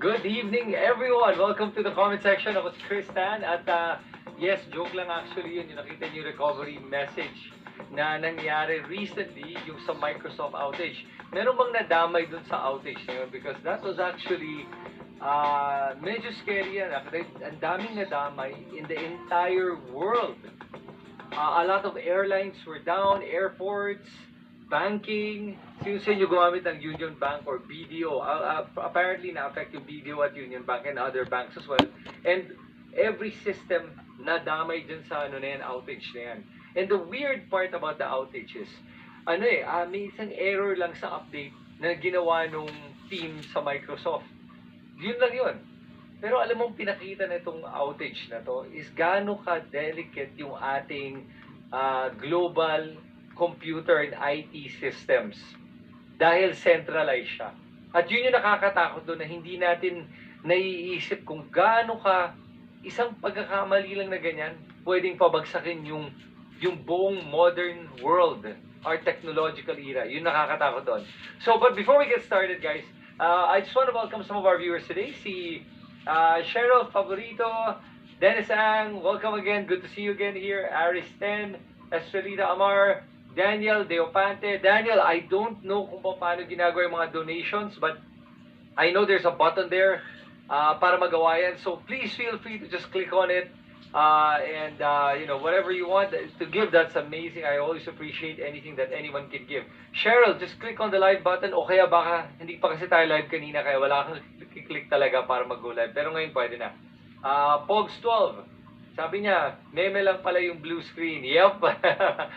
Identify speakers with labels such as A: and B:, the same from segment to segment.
A: Good evening, everyone! Welcome to the comment section. Ako si Kristan. At yes, joke lang actually yun. Yung nakita niyo recovery message na nangyari recently, yung sa Microsoft outage. Meron bang nadamay dun sa outage na yun? Because that was actually medyo scary yan. Ang daming nadamay in the entire world. A lot of airlines were down, airports, banking. Sino sa inyo gumamit ng Union Bank or BDO? Apparently, na-affect yung BDO at Union Bank and other banks as well. And every system nadamay dyan sa outage na yan. And the weird part about the outage is, may isang error lang sa update na ginawa nung team sa Microsoft. Yun lang yun. Pero alam mong pinakita na itong outage na to is gaano ka-delicate yung ating global computer and IT systems dahil centralized siya. At yun yung nakakatakot doon na hindi natin naiisip kung gaano ka isang pagkakamali lang na ganyan pwedeng pabagsakin yung buong modern world, our technological era. Yun nakakatakot doon. So, but before we get started, guys, I just want to welcome some of our viewers today. Si Cheryl Favorito, Dennis Ang, welcome again. Good to see you again here. Aris Ten, Estrelita Amar, Daniel Deopante. Daniel, I don't know kung paano ginagawa yung mga donations, but I know there's a button there para magawa yan. So please feel free to just click on it. And whatever you want to give, that's amazing. I always appreciate anything that anyone can give. Cheryl, just click on the live button. O kaya baka hindi pa kasi tayo live kanina, kaya wala kang click talaga para mag-go live. Pero ngayon pwede na. Pogs 12. Sabi niya, meme lang pala yung blue screen. Yep.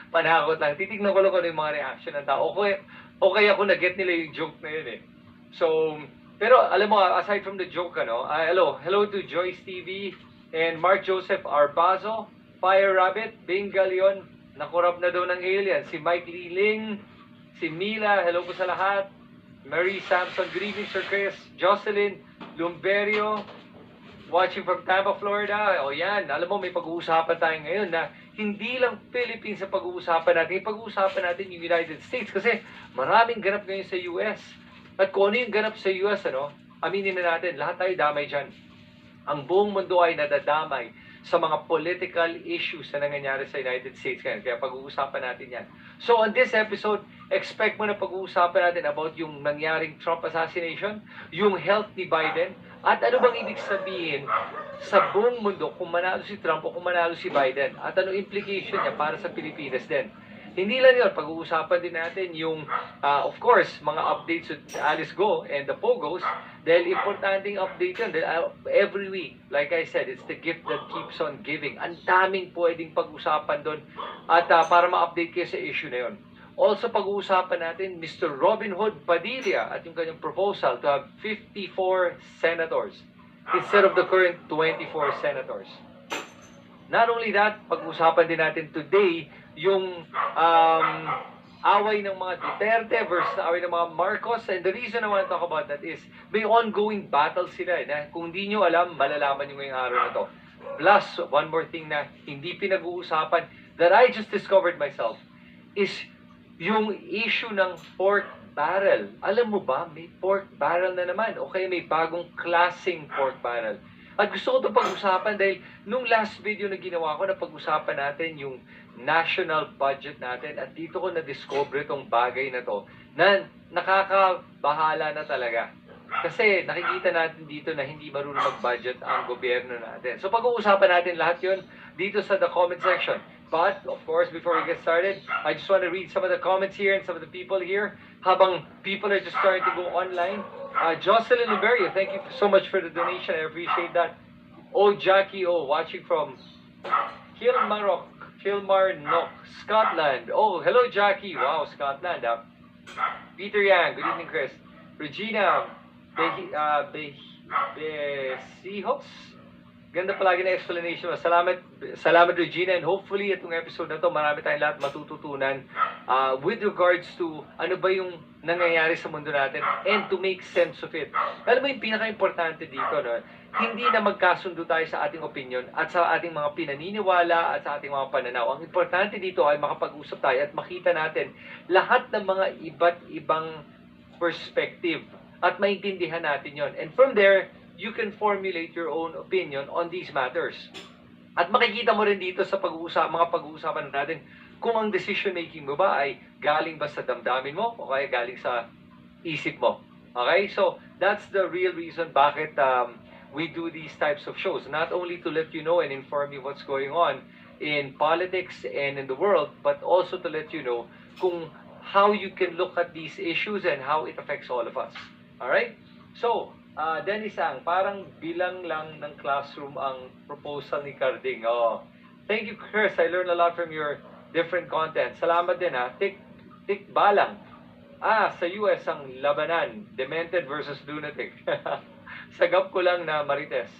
A: Panakot lang. Titignan ko lang kung ano yung mga reaction ng tao. Okay ako na-get nila yung joke na yun eh. So, pero alam mo, aside from the joke, hello to Joyce TV and Mark Joseph Arbazo, Fire Rabbit, Bing Galion, nakurap na daw ng alien. Si Mike Liling, si Mila, hello po sa lahat. Marie Samson, good evening Sir Chris. Jocelyn Lumberio, watching from Tampa, Florida. O yan, alam mo may pag-uusapan tayo ngayon na hindi lang Philippines sa pag-uusapan natin. Pag-uusapan natin yung United States kasi maraming ganap ngayon sa US. At kung ano yung ganap sa US, aminin na natin, lahat tayo damay dyan. Ang buong mundo ay nadadamay sa mga political issues na nangyayari sa United States ngayon. Kaya pag-uusapan natin yan. So on this episode, expect mo na pag-uusapan natin about yung nangyaring Trump assassination, yung health ni Biden, at ano bang ibig sabihin sa buong mundo kung manalo si Trump o kung manalo si Biden? At ano implication niya para sa Pilipinas din? Hindi lang yun, pag-uusapan din natin yung, of course, mga updates with Alice Go and the Pogos, dahil importanteng update yun. Dahil every week, like I said, it's the gift that keeps on giving. Ang daming pwedeng pag-usapan doon at para ma-update kayo sa issue na yun. Also, pag-uusapan natin, Mr. Robin Hood Padilla at yung kanyang proposal to have 54 senators instead of the current 24 senators. Not only that, pag-uusapan din natin today yung away ng mga Duterte versus away ng mga Marcos. And the reason I want to talk about that is may ongoing battle sila. Na kung di nyo alam, malalaman nyo ngayong araw na to. Plus, one more thing na hindi pinag-uusapan that I just discovered myself is yung issue ng pork barrel. Alam mo ba, may pork barrel na naman. Okay, may bagong klaseng pork barrel. At gusto ko ito pag-usapan dahil nung last video na ginawa ko na pag-usapan natin yung national budget natin at dito ko na-discover itong bagay na to na nakakabahala na talaga. Kasi nakikita natin dito na hindi marunong mag-budget ang gobyerno natin. So pag-uusapan natin lahat yun dito sa the comment section. But, of course, before we get started, I just want to read some of the comments here and some of the people here. Habang people are just starting to go online. Jocelyn Liberio, thank you so much for the donation. I appreciate that. Oh, Jackie, watching from Kilmarnock, Scotland. Oh, hello, Jackie. Wow, Scotland. Peter Yang, good evening, Chris. Regina Besihos. Ganda palagi na explanation. Salamat Regina, and hopefully itong episode na to marami tayong lahat matututunan with regards to ano ba yung nangyayari sa mundo natin and to make sense of it. Alam mo yung pinaka-importante dito, hindi na magkasundo tayo sa ating opinion at sa ating mga pinaniniwala at sa ating mga pananaw. Ang importante dito ay makapag-usap tayo at makita natin lahat ng mga iba't ibang perspective at maintindihan natin yon. And from there, you can formulate your own opinion on these matters. At makikita mo rin dito sa mga pag-uusapan natin kung ang decision making mo ba ay galing ba sa damdamin mo o kaya galing sa isip mo. Okay? So, that's the real reason bakit we do these types of shows. Not only to let you know and inform you what's going on in politics and in the world, but also to let you know kung how you can look at these issues and how it affects all of us. Alright? So, Dennis Ang, parang bilang lang ng classroom ang proposal ni Carding. Oh, thank you, Chris. I learned a lot from your different content. Salamat din ha. Tik balang. Sa US ang labanan. Demented versus lunatic. Sagap ko lang na Marites.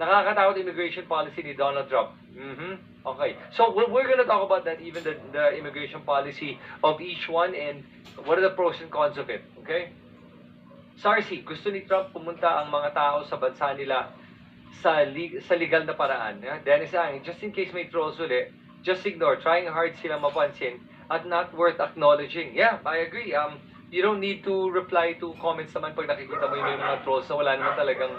A: Nakakatakot immigration policy ni Donald Trump. Okay. So, we're gonna talk about that, even the immigration policy of each one and what are the pros and cons of it. Okay? Sarsi, gusto ni Trump pumunta ang mga tao sa bansa nila sa legal na paraan. Dennis Ang, just in case may trolls ulit, just ignore. Trying hard silang mapansin at not worth acknowledging. Yeah, I agree. You don't need to reply to comments naman pag nakikita mo yung mga trolls na wala naman talagang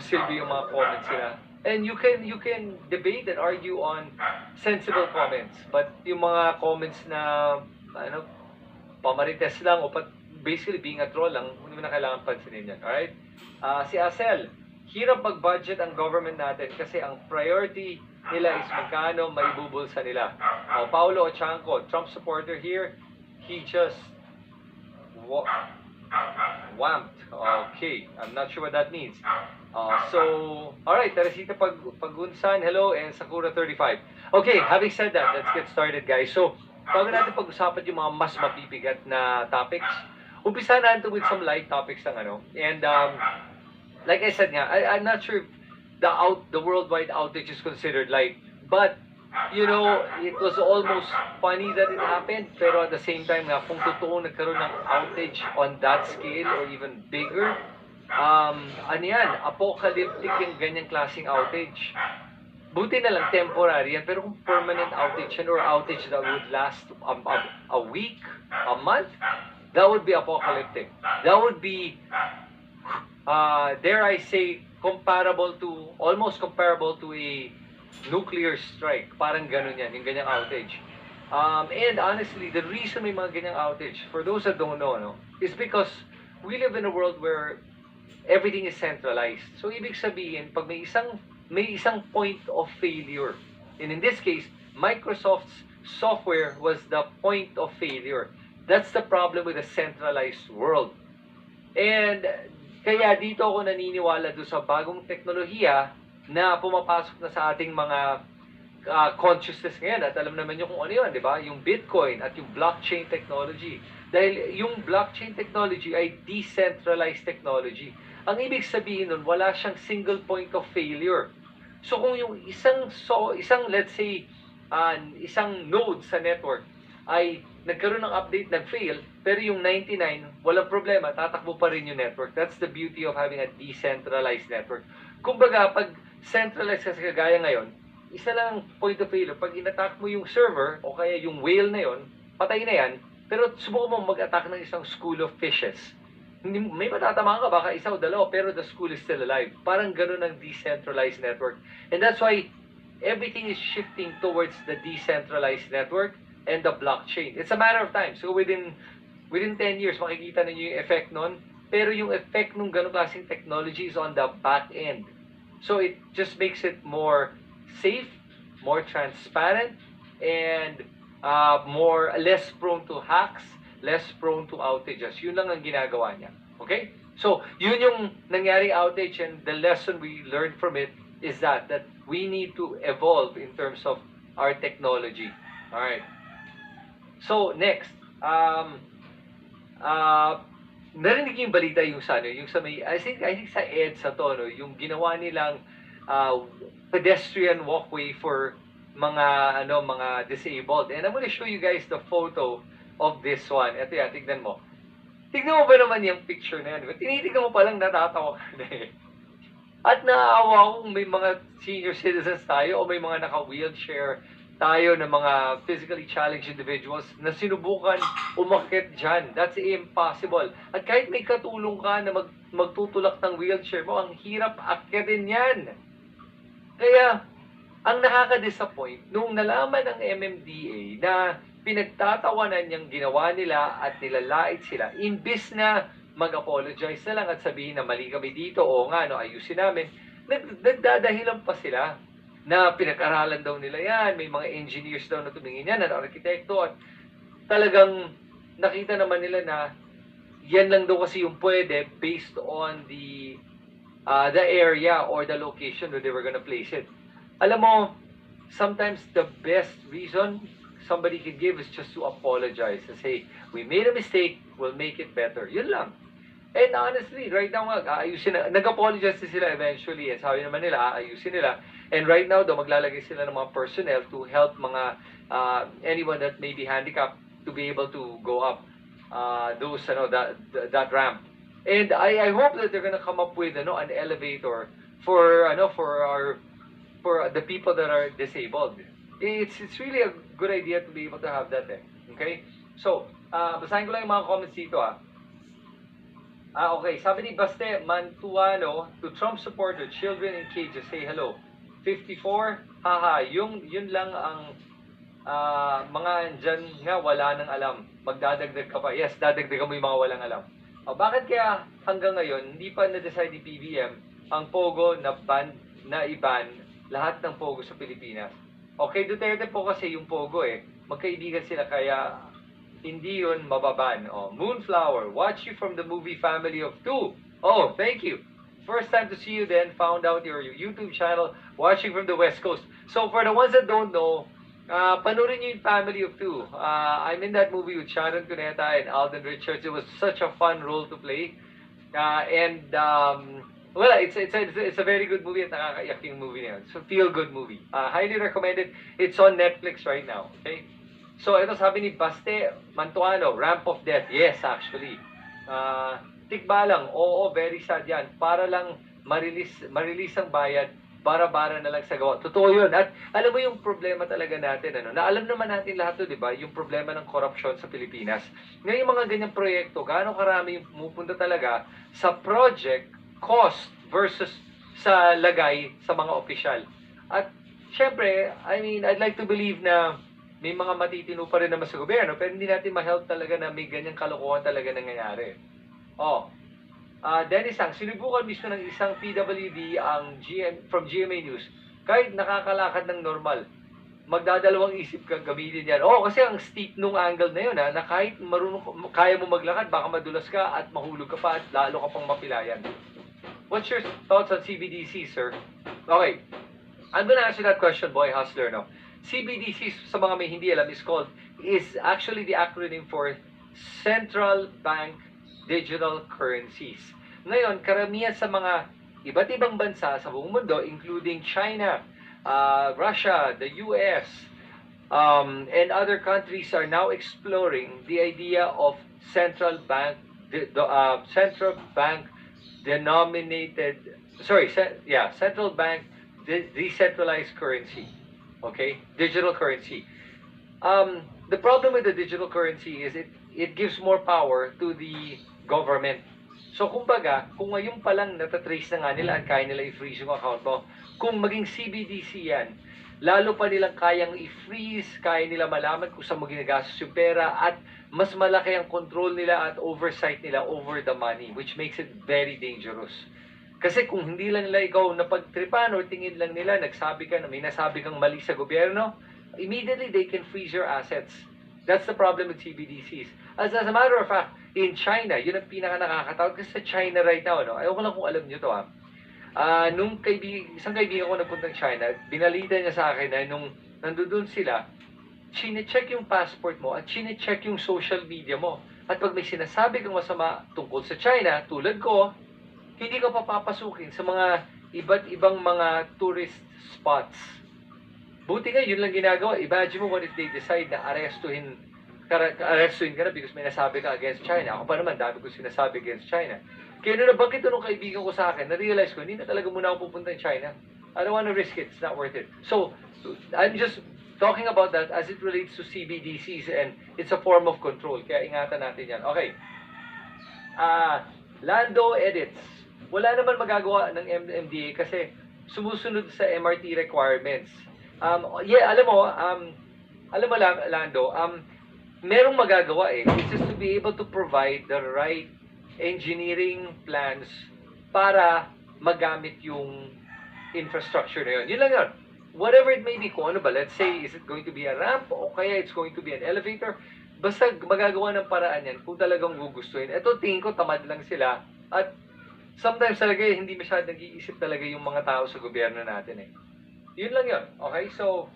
A: silbi yung mga comments nila. And you can debate and argue on sensible comments. But yung mga comments na pamarites lang o basically being a troll lang, hindi mo na kailangan pansinin yan. Alright? Si Asel, hirap mag-budget ang government natin kasi ang priority nila is magkano maibubulsa nila. Paulo Ochanco, Trump supporter here, he just whamped. Okay, I'm not sure what that means. Alright, Teresita Pagunsan, hello, and Sakura35. Okay, having said that, let's get started, guys. So, bago natin pag-usapan yung mga mas mapipigat na topics, umpisa natin with some light topics ng and like I said nga, I'm not sure if the worldwide outage is considered light, but it was almost funny that it happened, pero at the same time nga, kung totoo nagkaroon ng outage on that scale or even bigger, apocalyptic yung ganyang klaseng outage. Buti na lang temporary yan, pero kung permanent outage yan or outage that would last a week, a month, that would be apocalyptic. That would be, dare I say, almost comparable to a nuclear strike. Parang ganun yan, yung ganyang outage. And honestly, the reason may mga ganyang outage, for those that don't know, is because we live in a world where everything is centralized. So, ibig sabihin, pag may isang point of failure, and in this case, Microsoft's software was the point of failure. That's the problem with a centralized world. And kaya dito ako naniniwala doon sa bagong teknolohiya na pumapasok na sa ating mga consciousness ngayon. At alam naman nyo kung ano yun, di ba? Yung Bitcoin at yung blockchain technology. Dahil yung blockchain technology ay decentralized technology. Ang ibig sabihin nun, wala siyang single point of failure. So kung yung isang let's say, isang node sa network ay nagkaroon ng update, nag-fail, pero yung 99, walang problema, tatakbo pa rin yung network. That's the beauty of having a decentralized network. Kumbaga, pag centralized kasi kagaya ngayon, isa lang point of failure. Pag in-attack mo yung server, o kaya yung whale na yon, patay na yan, pero subukan mo mag-attack ng isang school of fishes. May matatamaan ka, baka isa o dalawa, pero the school is still alive. Parang ganun ang decentralized network. And that's why everything is shifting towards the decentralized network and the blockchain. It's a matter of time. So within 10 years, makikita ninyo yung effect nun. Pero yung effect nung ganung klaseng technology is on the back end. So it just makes it more safe, more transparent, and less prone to hacks, less prone to outages. Yun lang ang ginagawa niya. Okay? So, yun yung nangyari outage, and the lesson we learned from it is that we need to evolve in terms of our technology. Alright. So, next, narinig yung balita yung sa may, I think sa EDSA to, yung ginawa nilang pedestrian walkway for mga disabled. And I'm gonna show you guys the photo of this one. Ito yan, tignan mo. Tignan mo ba naman yung picture na yan? Tinitignan mo palang natatawa ka na eh. At naawa kung may mga senior citizens tayo o may mga naka-wheelchair tayo ng mga physically challenged individuals na sinubukan umakyat dyan. That's impossible. At kahit may katulong ka na magtutulak ng wheelchair mo, ang hirap akyatin yan. Kaya, ang nakaka-disappoint, nung nalaman ng MMDA na pinagtatawanan niyang ginawa nila at nilalait sila, imbis na mag-apologize na lang at sabihin na mali kami dito, o nga, no, ayusin namin, nagdadahilan pa sila na pinag-aralan daw nila yan, may mga engineers daw na tumingin yan, at arkitekto, at talagang nakita naman nila na yan lang daw kasi yung pwede based on the area or the location where they were gonna place it. Alam mo, sometimes the best reason somebody can give is just to apologize and say, we made a mistake, we'll make it better. Yun lang. And honestly, right now nga, aayusin na, nag-apologize sila eventually, and sabi naman nila, aayusin nila. And right now, daw, maglalagay sila ng mga personnel to help mga anyone that may be handicapped to be able to go up that ramp. And I hope that they're gonna come up with an elevator for the people that are disabled. It's really a good idea to be able to have that. Okay? So, basahin ko lang yung mga comments dito. Okay, sabi ni Baste Mantuano, to Trump supporter, children in cages, say hello. 54, haha, yun lang ang mga dyan nga wala nang alam. Magdadagdag ka pa. Yes, dadagdagan mo yung mga walang alam. Bakit kaya hanggang ngayon hindi pa na-decide ni PBM ang Pogo na i-ban lahat ng Pogo sa Pilipinas? Okay, Duterte po kasi yung Pogo magkaibigan sila kaya hindi yun mababan. Moonflower, watch you from the movie Family of Two. Oh, thank you. First time to see you then, found out your YouTube channel, watching from the West Coast. So for the ones that don't know, panoorin nyo yung Family of Two. I'm in that movie with Sharon Cuneta and Alden Richards. It was such a fun role to play. Well, it's a very good movie at nakakaiyak yung movie na yun. So feel-good movie. Highly recommended. It's on Netflix right now. Okay? So ito sabi ni Baste Mantuano, Ramp of Death. Yes, actually. Tikbalang, oo, very sad yan. Para lang marilis ang bayad, bara-bara na lang sa gawa. Totoo yun. At alam mo yung problema talaga natin, na alam naman natin lahat to, di ba? Yung problema ng korupsyon sa Pilipinas. Ngayon yung mga ganyang proyekto, gaano karami yung pumupunta talaga sa project cost versus sa lagay sa mga opisyal. At syempre, I'd like to believe na may mga matitino pa rin naman sa gobyerno, pero hindi natin ma-help talaga na may ganyang kalokohan talaga nangyayari. Dennis Ang, sinubukan mismo ng isang PWD from GMA News. Kahit nakakalakad ng normal, magdadalawang isip kang gamitin yan. Kasi ang steep nung angle na yun, na kahit kaya mo maglakad, baka madulas ka at mahulog ka pa at lalo ka pang mapilayan. What's your thoughts on CBDC, sir? Okay, I'm gonna answer that question, boy hustler, no? CBDC, sa mga may hindi alam, is actually the acronym for Central Bank Digital Currencies. Ngayon, karamihan sa mga iba't ibang bansa sa buong mundo, including China, Russia, the US, and other countries are now exploring the idea of central bank decentralized currency. Okay? Digital currency. The problem with the digital currency is it gives more power to the government. So, kumbaga, kung ngayon pa lang natatrace na nga nila at kaya nila i-freeze yung account mo, kung maging CBDC yan, lalo pa nilang kayang i-freeze, kaya nila malaman kung saan mo ginagastos yung pera, at mas malaki ang control nila at oversight nila over the money, which makes it very dangerous. Kasi kung hindi lang nila ikaw napagtripan o tingin lang nila, nagsabi ka na may nasabi kang mali sa gobyerno, immediately they can freeze your assets. That's the problem with CBDCs. As a matter of fact, in China, yun ang pinaka-nakakatakot kasi sa China right now, ayaw ko lang kung alam nyo to nung isang kaibigan ko nagpuntang China, binalita niya sa akin na nung nandoon sila, chine-check yung passport mo at chine-check yung social media mo. At pag may sinasabi kang masama tungkol sa China, tulad ko, hindi ka papapasukin sa mga iba't ibang mga tourist spots. Buti nga, yun lang ginagawa. Imagine mo what if they decide na arrestuhin ka na because may nasabi ka against China. Ako pa naman, dami ko sinasabi against China. Kaya nung nabanggit nung kaibigan ko sa akin, na-realize ko, hindi na talaga muna ako pupunta in China. I don't want to risk it. It's not worth it. So, I'm just talking about that as it relates to CBDCs, and it's a form of control. Kaya ingatan natin yan. Okay. Lando edits. Wala naman magagawa ng MMDA kasi sumusunod sa MRT requirements. Alam mo lang, Lando, merong magagawa eh. It's just to be able to provide the right engineering plans para magamit yung infrastructure na yun. Yun lang yun. Whatever it may be, kung ano ba, let's say, is it going to be a ramp o kaya it's going to be an elevator, basta magagawa ng paraan yan kung talagang gugustuhin. Ito, tingin ko, tamad lang sila. At sometimes talaga, hindi masyadong nag-iisip talaga yung mga tao sa gobyerno natin eh. Yun lang yun. Okay, so,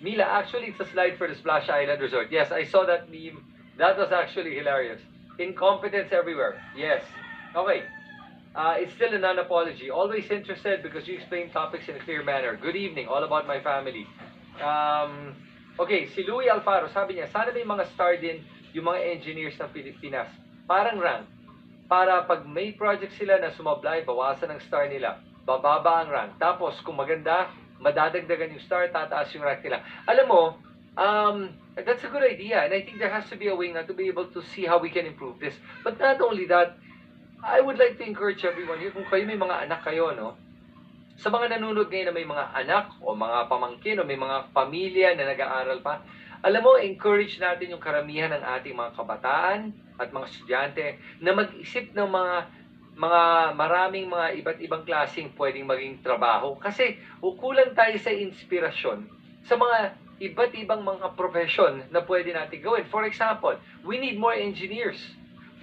A: Mila, actually, it's a slide for the Splash Island Resort. Yes, I saw that meme. That was actually hilarious. Incompetence everywhere. Yes. Okay. It's still a non-apology. Always interested because you explain topics in a clear manner. Good evening. All about my family. Okay, si Louie Alfaro, sabi niya, sana may mga star din yung mga engineers ng Pilipinas. Parang rank. Para pag may project sila na sumablay, bawasan ang star nila. Bababa ang rank. Tapos, kung maganda, madadagdagan yung star, tataas yung rank nila. Alam mo, that's a good idea. And I think there has to be a way na to be able to see how we can improve this. But not only that, I would like to encourage everyone here, kung kayo may mga anak kayo, no? Sa mga nanonood ngayon na may mga anak o mga pamangkin o may mga pamilya na nag-aaral pa, alam mo, encourage natin yung karamihan ng ating mga kabataan at mga estudyante na mag-isip ng mga maraming mga iba't ibang klaseng pwedeng maging trabaho. Kasi kulang tayo sa inspirasyon sa mga iba't ibang mga profession na pwede natin gawin. For example, we need more engineers.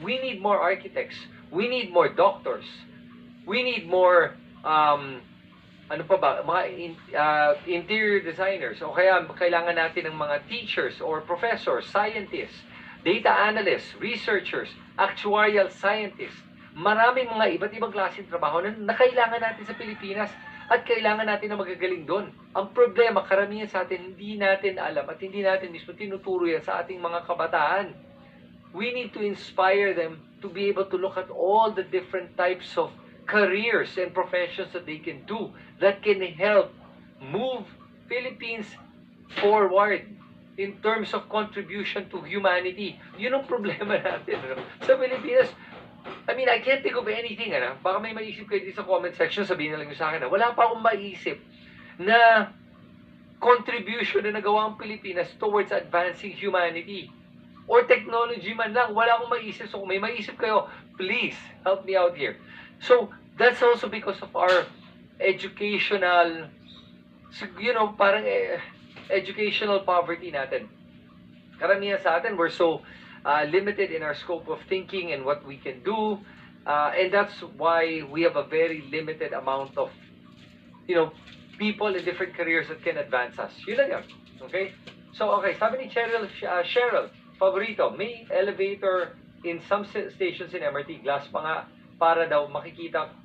A: We need more architects. We need more doctors. We need more, mga interior designers. O kaya kailangan natin ng mga teachers or professors, scientists, data analysts, researchers, actuarial scientists. Maraming mga iba't ibang klaseng trabaho na kailangan natin sa Pilipinas at kailangan natin na magagaling doon. Ang problema, karamihan sa atin, hindi natin alam at hindi natin mismo tinuturo yan sa ating mga kabataan. We need to inspire them to be able to look at all the different types of careers and professions that they can do that can help move Philippines forward in terms of contribution to humanity. Yun ang problema natin. No? Sa Pilipinas, I mean, I can't think of anything. Baka may maisip kayo dito sa comment section, sabihin na lang nyo sa akin. Wala pa akong maisip na contribution na nagawa ang Pilipinas towards advancing humanity. Or technology man lang. Wala akong maisip. So kung may maisip kayo, please help me out here. So, that's also because of our educational, parang educational poverty natin. Karamihan sa atin, we're so limited in our scope of thinking and what we can do. And that's why we have a very limited amount of, people in different careers that can advance us. Yun lang yun. Okay? So, okay. Sabi ni Cheryl, Favorito, may elevator in some stations in MRT, glass pa nga, para daw makikita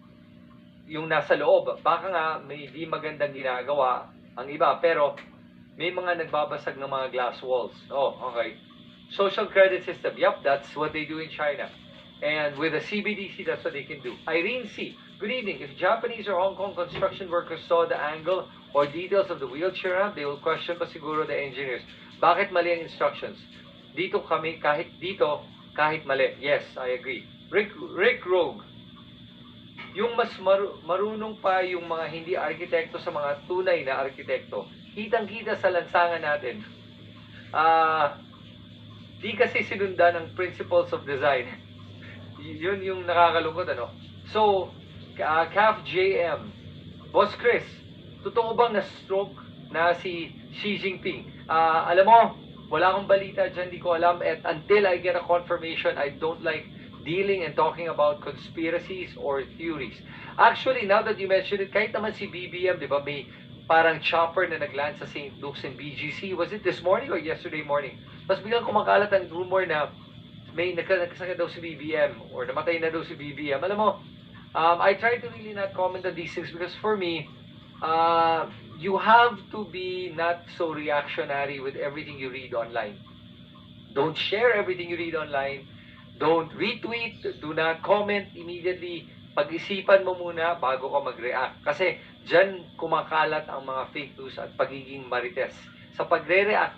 A: yung nasa loob. Baka nga may di magandang ginagawa ang iba, pero may mga nagbabasag ng mga glass walls. Oh, okay. Social credit system, yep, that's what they do in China. And with the CBDC, that's what they can do. Irene C, good evening. If Japanese or Hong Kong construction workers saw the angle or details of the wheelchair ramp, they will question pa siguro the engineers. Bakit mali ang instructions? Dito kahit mali. Yes, I agree. Rick Rogue, yung mas marunong pa yung mga hindi arkitekto sa mga tunay na arkitekto. Kitang-kita sa lansangan natin. Di kasi sinundan ang principles of design. Yun yung nakakalungkot, ano? So, CAF JM, Boss Chris, totoo bang na-stroke na si Xi Jinping? Alam mo, wala akong balita dyan, di ko alam. At until I get a confirmation, I don't like dealing and talking about conspiracies or theories. Actually, now that you mentioned it, kahit naman si BBM, di ba, may parang chopper na nagland sa St. Luke's and BGC. Was it this morning or yesterday morning? Mas biglang kumakalat ang rumor na may nagkasakit daw si BBM or namatay na daw si BBM. Alam mo, I try to really not comment on these things because for me, you have to be not so reactionary with everything you read online. Don't share everything you read online. Don't retweet. Do not comment immediately. pag-isipan mo muna bago ka mag-react. Kasi dyan kumakalat ang mga fake news at pagiging marites. Sa pagre-react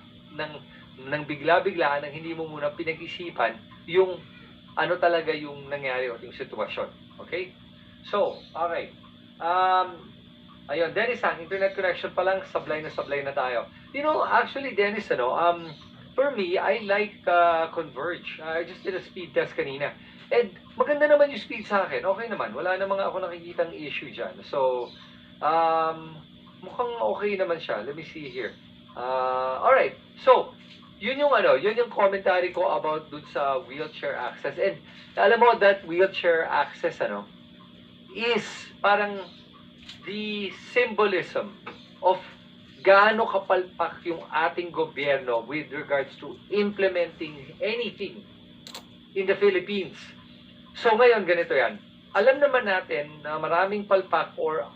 A: ng bigla-biglaan, nang hindi mo muna pinag-isipan yung ano talaga yung nangyari o yung sitwasyon. Okay? So, okay. Ayun, Dennis, ang internet connection pa lang, sablay na tayo. You know, actually, Dennis, for me, I like Converge. I just did a speed test kanina. And maganda naman yung speed sa akin. Okay naman. Wala namang ako nakikitang issue dyan. So, mukhang okay naman siya. Let me see here. Alright. So, yun yung commentary ko about dun sa wheelchair access. And alam mo that wheelchair access, is parang the symbolism of gaano kapalpak yung ating gobyerno with regards to implementing anything in the Philippines. So ngayon, ganito yan. Alam naman natin na maraming palpak or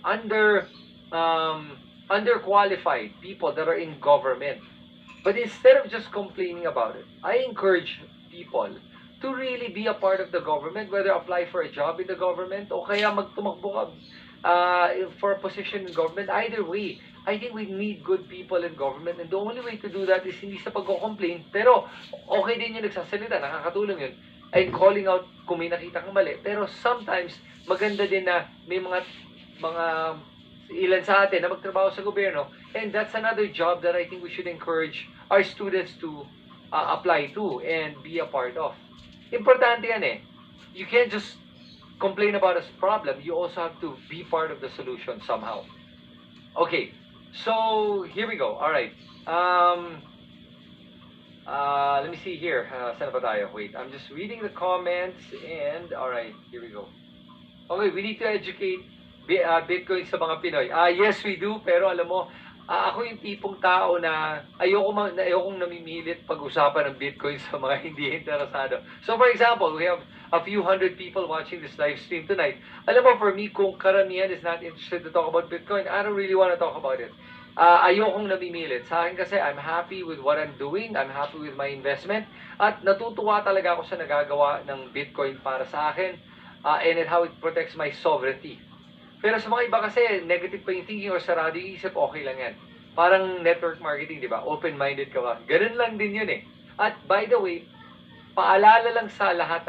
A: underqualified people that are in government. But instead of just complaining about it, I encourage people to really be a part of the government, whether apply for a job in the government o kaya magtumakbo ka for a position in government. Either way, I think we need good people in government, and the only way to do that is hindi sa pagko-complain, pero okay din yung nagsasalita, nakakatulong yun, and calling out kung may nakita kang mali. Pero sometimes, maganda din na may mga ilan sa atin na magtrabaho sa gobyerno, and that's another job that I think we should encourage our students to apply to and be a part of. Importante yan eh. You can't just complain about a problem. You also have to be part of the solution somehow. Okay, so here we go. All right. Let me see here. Saan ba tayo? Wait, I'm just reading the comments and all right, here we go. Okay, we need to educate Bitcoin sa mga Pinoy. Yes, we do. Pero alam mo, ako yung tipong tao na ayokong namimilit pag-usapan ng Bitcoin sa mga hindi interesado. So for example, we have a few hundred people watching this live stream tonight. Alam mo, for me, kung karamihan is not interested to talk about Bitcoin, I don't really want to talk about it. Ayokong namimilit. Sa akin kasi, I'm happy with what I'm doing. I'm happy with my investment. At natutuwa talaga ako sa nagagawa ng Bitcoin para sa akin and how it protects my sovereignty. Pero sa mga iba kasi, negative pa yung thinking or sarado yung isip, okay lang yan. Parang network marketing, di ba? Open-minded ka ba? Ganun lang din yun eh. At by the way, paalala lang sa lahat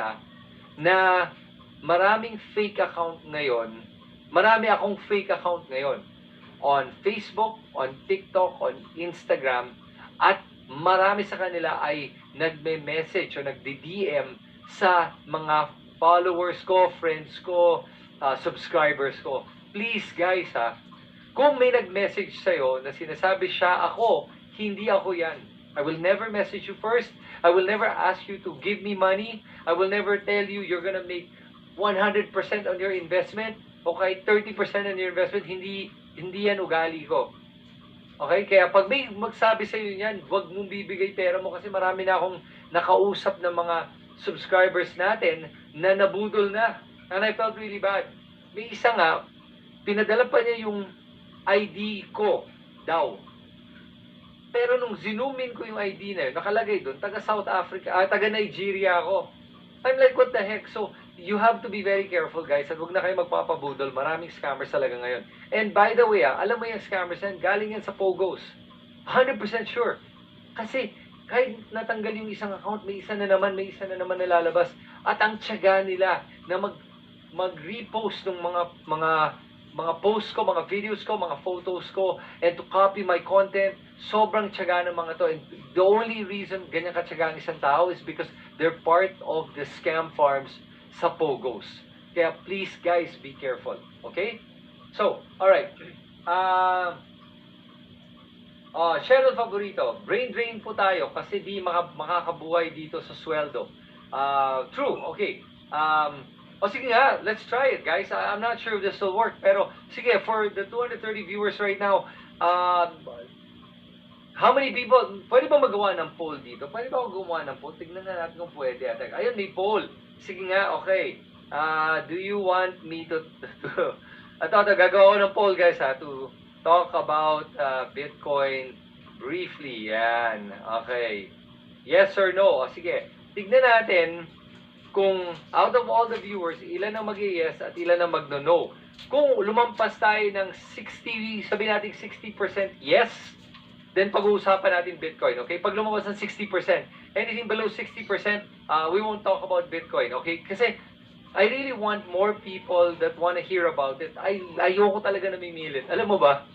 A: na maraming fake account ngayon. Marami akong fake account ngayon. On Facebook, on TikTok, on Instagram. At marami sa kanila ay nagme-message o nagdi-DM sa mga followers ko, friends ko, subscribers ko. Please guys kung may nag-message sa'yo na sinasabi siya ako, hindi ako yan. I will never message you first. I will never ask you to give me money. I will never tell you you're gonna make 100% on your investment o kahit 30% on your investment. Hindi yan ugali ko. Okay? Kaya pag may magsabi sa'yo yan, huwag mong bibigay pera mo kasi marami na akong nakausap ng mga subscribers natin na nabudol na. And I felt really bad. May isa nga, pinadala pa niya yung ID ko daw. Pero nung zinoomin ko yung ID na yun, nakalagay doon, taga South Africa, taga Nigeria ako. I'm like, what the heck? So, you have to be very careful, guys. At huwag na kayo magpapabudol. Maraming scammers talaga ngayon. And by the way, alam mo yung scammers yan, galing yan sa Pogos. 100% sure. Kasi, kahit natanggal yung isang account, may isa na naman nalalabas. At ang tiyaga nila na mag-repost ng mga posts ko, mga videos ko, mga photos ko, and to copy my content, sobrang tiyaga ng mga to. And the only reason ganyan katyaga ang isang tao is because they're part of the scam farms sa Pogos. Kaya please guys, be careful. Okay? So, alright. Cheryl Favorito, brain drain po tayo kasi di makakabuhay dito sa sweldo. True, okay. Sige nga, let's try it, guys. I'm not sure if this will work, pero sige, for the 230 viewers right now, how many people, pwede ba magawa ng poll dito? Pwede ba ako gumawa ng poll? Tignan na natin kung pwede. Ayun, may poll. Sige nga, okay. Do you want me to gagawa ko ng poll, guys, to talk about Bitcoin briefly. Yan, okay. Yes or no? Sige, tignan natin kung out of all the viewers, ilan ang mag-yes at ilan ang magno-no. Kung lumampas tayo ng 60, sabi natin 60% yes, then pag-uusapan natin Bitcoin, okay? Pag lumabas ng 60%, anything below 60%, we won't talk about Bitcoin, okay? Kasi I really want more people that want to hear about it. Ayoko talaga namimilit. Alam mo ba,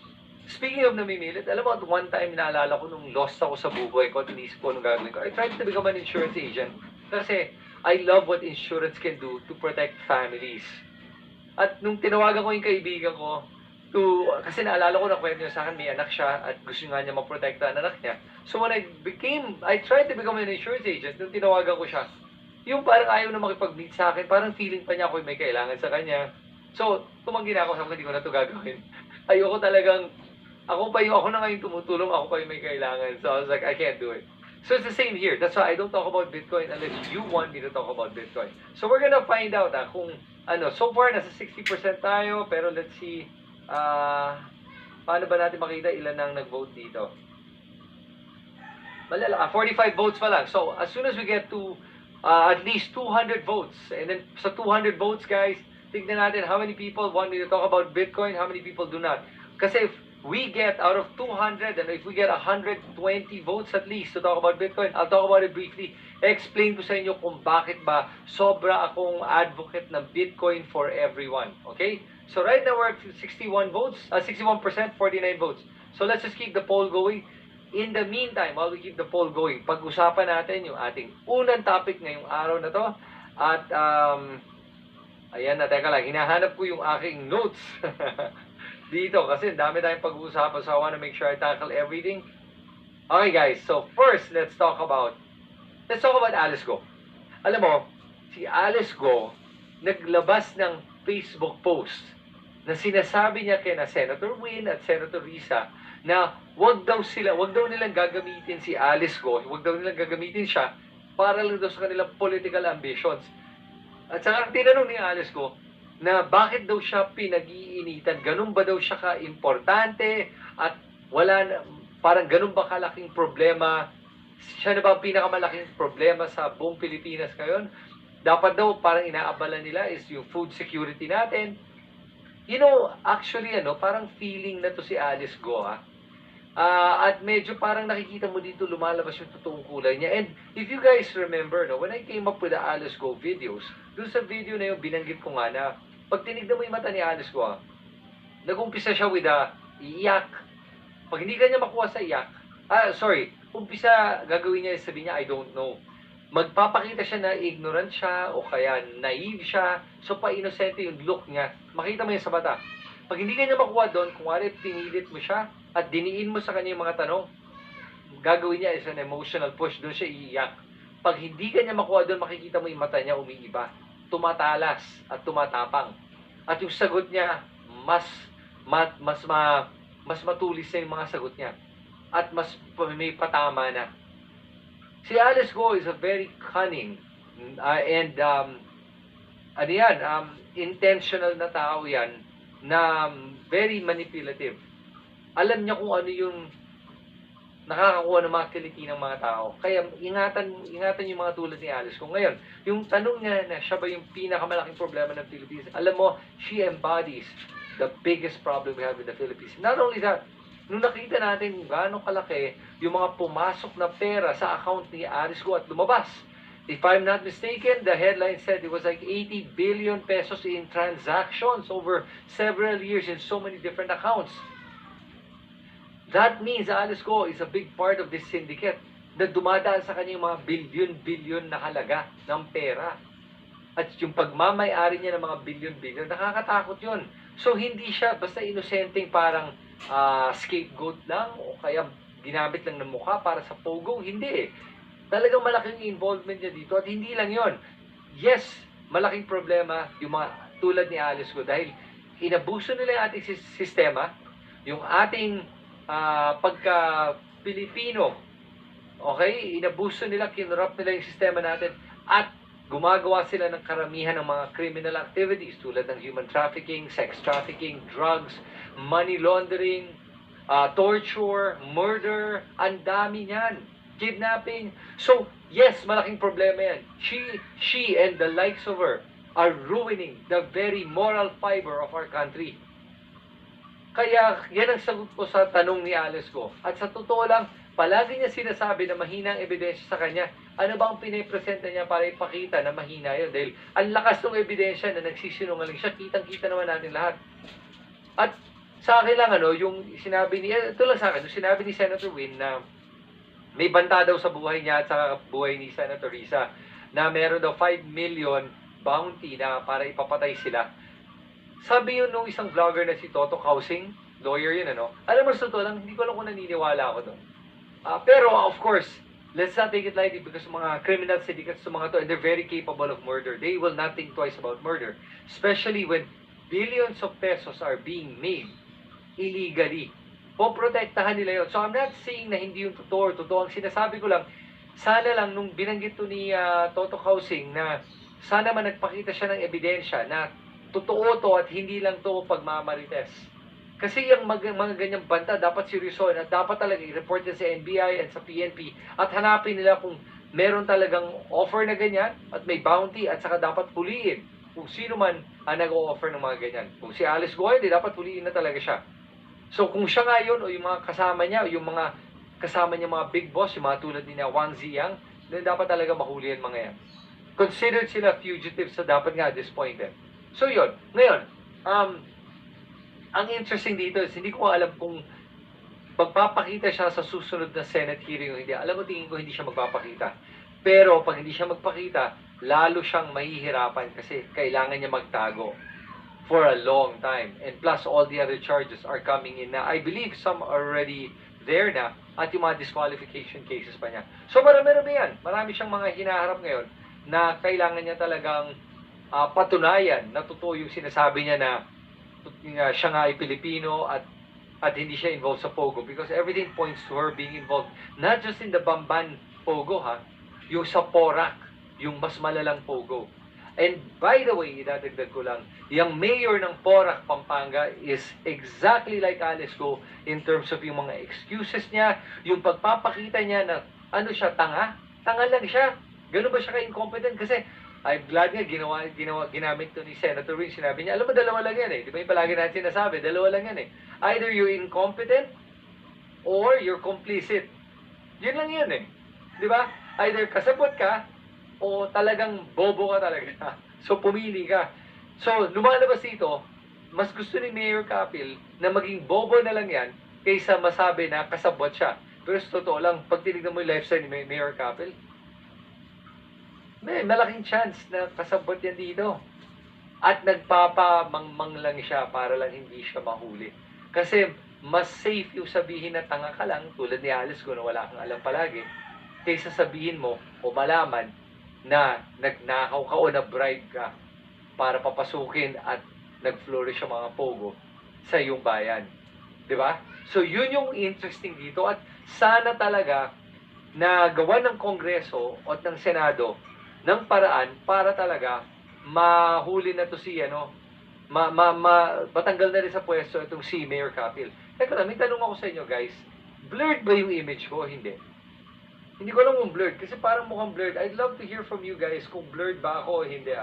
A: speaking of namimilit, alam mo, at one time, naalala ko nung lost ako sa buhay ko at inisip ko nung gagawin ko. I tried to become an insurance agent kasi I love what insurance can do to protect families. At nung tinawagan ko yung kaibigan ko, kasi naalala ko na kwento niya sa akin, may anak siya at gusto nga niya maprotekta ang anak niya. So when I tried to become an insurance agent, nung tinawagan ko siya, yung parang ayaw na makipag-meet sa akin, parang feeling pa niya ako may kailangan sa kanya. So, tumanggi na ako, sabi ko, hindi ko na ito gagawin. Ayoko talagang, ako na nga yung tumutulong, ako pa yung may kailangan. So, I was like, I can't do it. So, it's the same here. That's why I don't talk about Bitcoin unless you want me to talk about Bitcoin. So, we're gonna find out kung, so far, nasa 60% tayo, pero let's see, paano ba natin makita ilan ang nag-vote dito? Malala, 45 votes pa lang. So, as soon as we get to at least 200 votes. And then sa 200 votes, guys, tignan natin how many people want me to talk about Bitcoin, how many people do not. Kasi if we get out of 200, and if we get 120 votes at least to talk about Bitcoin, I'll talk about it briefly. Explain ko sa inyo kung bakit ba sobra akong advocate ng Bitcoin for everyone. Okay? So right now we're at 61 votes, 61%, 49 votes. So let's just keep the poll going. In the meantime, while we keep the poll going, pag-usapan natin yung ating unang topic ngayong araw na to. At, ayan na, teka lang, hinahanap ko yung aking notes dito kasi dami tayong pag-uusapan, so I want to make sure I tackle everything. Okay guys, so first, let's talk about Alice Go. Alam mo, si Alice Go naglabas ng Facebook post na sinasabi niya kina Senator Win at Senator Risa na wag daw nilang gagamitin si Alice Go, wag daw nilang gagamitin siya para lang daw sa kanilang political ambitions. At saka tinanong ni Alice Go na bakit daw siya pinag-iinitan, ganun ba daw siya ka-importante at parang ganun ba kalaking problema, siya na ba ang pinakamalaking problema sa buong Pilipinas ngayon? Dapat daw parang inaabala nila is yung food security natin. You know, actually, parang feeling na to si Alice Go, at medyo parang nakikita mo dito lumalabas yung totoong kulay niya. And if you guys remember, when I came up with the Alice Go videos, doon sa video na yung binanggit ko nga na, pag tinignan mo yung mata ni Alice Go, nag-umpisa siya with iyak. Pag hindi ka niya makuha sa iyak, umpisa gagawin niya, sabi niya, I don't know. Magpapakita siya na ignorant siya o kaya naive siya. So, pa-inosente yung look niya. Makita mo yun sa mata. Pag hindi ka niya makuha doon, kung wala pinilit mo siya at diniin mo sa kanya yung mga tanong, gagawin niya is an emotional push. Doon siya iiyak. Pag hindi ka niya makuha doon, makikita mo yung mata niya umiiba. Tumatalas at tumatapang. At yung sagot niya, mas matulis na yung mga sagot niya. At mas may patama na. Si Alice Go is a very cunning and intentional na tao yan na very manipulative. Alam niya kung ano yung nakakakuha ng mga kiliti ng mga tao. Kaya ingatan yung mga tulad ni Alice Go. Ngayon, yung tanong niya na siya ba yung pinakamalaking problema ng Philippines, alam mo, she embodies the biggest problem we have in the Philippines. Not only that, nung nakita natin kung gaano kalaki yung mga pumasok na pera sa account ni Alice Go at lumabas. If I'm not mistaken, the headline said it was like 80 billion pesos in transactions over several years in so many different accounts. That means Alice Go is a big part of this syndicate na dumadaan sa kanya yung mga billion-billion na halaga ng pera. At yung pagmamay-ari niya ng mga billion-billion, nakakatakot yun. So, hindi siya basta inosenteng parang scapegoat lang o kaya ginamit lang ng mukha para sa pogo. Hindi eh. Talagang malaking involvement niya dito at hindi lang yon. Yes, malaking problema yung mga tulad ni Alice Go dahil inabuso nila yung ating sistema, yung ating pagka-Pilipino. Okay? Inabuso nila, kinrupt nila yung sistema natin at gumagawa sila ng karamihan ng mga criminal activities tulad ng human trafficking, sex trafficking, drugs, money laundering, torture, murder, ang dami niyan. kidnapping. So, yes, malaking problema yan. She and the likes of her are ruining the very moral fiber of our country. Kaya, yan ang sagot ko sa tanong ni Alice Go. At sa totoo lang, palagi niya sinasabi na mahina ang ebidensya sa kanya. Ano ba ang pinipresenta niya para ipakita na mahina yun? Dahil ang lakas ng ebidensya na nagsisinungaling siya, kitang-kita naman natin lahat. At sa akin lang, yung sinabi ni, ito lang sa akin, yung sinabi ni Senator Win na may banta daw sa buhay niya at sa buhay ni Senator Risa na meron daw 5 million bounty na para ipapatay sila. Sabi yun nung isang vlogger na si Toto Kausing, lawyer yun, Alam mo, sa totoo lang, hindi ko alam kung naniniwala ako doon. Pero, of course, let's not take it lightly because mga criminal syndicates, mga to, and they're very capable of murder. They will not think twice about murder. Especially when billions of pesos are being made illegally. Poprotektahan nila yun. So, I'm not saying na hindi yung totoo. Totoo ang sinasabi ko lang, sana lang nung binanggit to ni Toto Kausing na sana man nagpakita siya ng ebidensya na totoo to at hindi lang to pagmamarites. Kasi yung mga ganyang banta dapat seryosohin at dapat talaga i-report yan sa NBI at sa PNP at hanapin nila kung meron talagang offer na ganyan at may bounty at saka dapat puliin kung sino man ang nag-o-offer ng mga ganyan. Kung si Alice Goy, dapat puliin na talaga siya. So kung siya nga yun o yung mga kasama niya o yung mga kasama niya mga big boss, yung mga tulad ni Wang Ziyang, then dapat talaga mahuli yan mga yan. Considered sila fugitives sa dapat nga disappointed. So yun, ngayon, ang interesting dito is hindi ko alam kung magpapakita siya sa susunod na Senate hearing o hindi. Alam mo, tingin ko hindi siya magpapakita. Pero pag hindi siya magpakita, lalo siyang mahihirapan kasi kailangan niya magtago for a long time. And plus, all the other charges are coming in na. I believe some are already there na at yung mga disqualification cases pa niya. So marami-rami yan. Marami siyang mga hinaharap ngayon na kailangan niya talagang patunayan na totoo yung sinasabi niya na siya nga ay Pilipino at hindi siya involved sa Pogo because everything points to her being involved not just in the Bamban Pogo yung sa Porac, yung mas malalang Pogo. And by the way, idadagdag ko lang, yung mayor ng Porac, Pampanga is exactly like Alice Go in terms of yung mga excuses niya, yung pagpapakita niya na siya, tanga lang siya. Ganun ba siya ka-incompetent? Kasi I'm glad nga ginamit to ni Senator Win. Sinabi niya, alam mo, dalawa lang yan eh. Di ba yung palagi natin sinasabi, dalawa lang yan eh. Either you're incompetent or you're complicit. Yun lang yan eh. Di ba? Either kasabot ka o talagang bobo ka talaga. So, pumili ka. So, lumalabas dito, mas gusto ni Mayor Kapil na maging bobo na lang yan kaysa masabi na kasabot siya. Pero sa totoo lang, pag tinignan mo yung lifestyle ni Mayor Kapil, may malaking chance na kasabot yan dito. At nagpapamangmang lang siya para lang hindi siya mahuli. Kasi mas safe yung sabihin na tanga ka lang, tulad ni Alice ko na wala kang alam palagi, kaysa sabihin mo o malaman na nagnakaw ka o na-bribe ka para papasukin at nag-flourish ang mga pogo sa iyong bayan. Diba? So yun yung interesting dito at sana talaga na gawa ng Kongreso o ng Senado ng paraan para talaga mahuli na to si matanggal na rin sa pwesto itong si Mayor Kapil. Teka lang, may tanong ako sa inyo guys, blurred ba yung image ko? Hindi. Hindi ko alam kung blurred kasi parang mukhang blurred. I'd love to hear from you guys kung blurred ba ako o hindi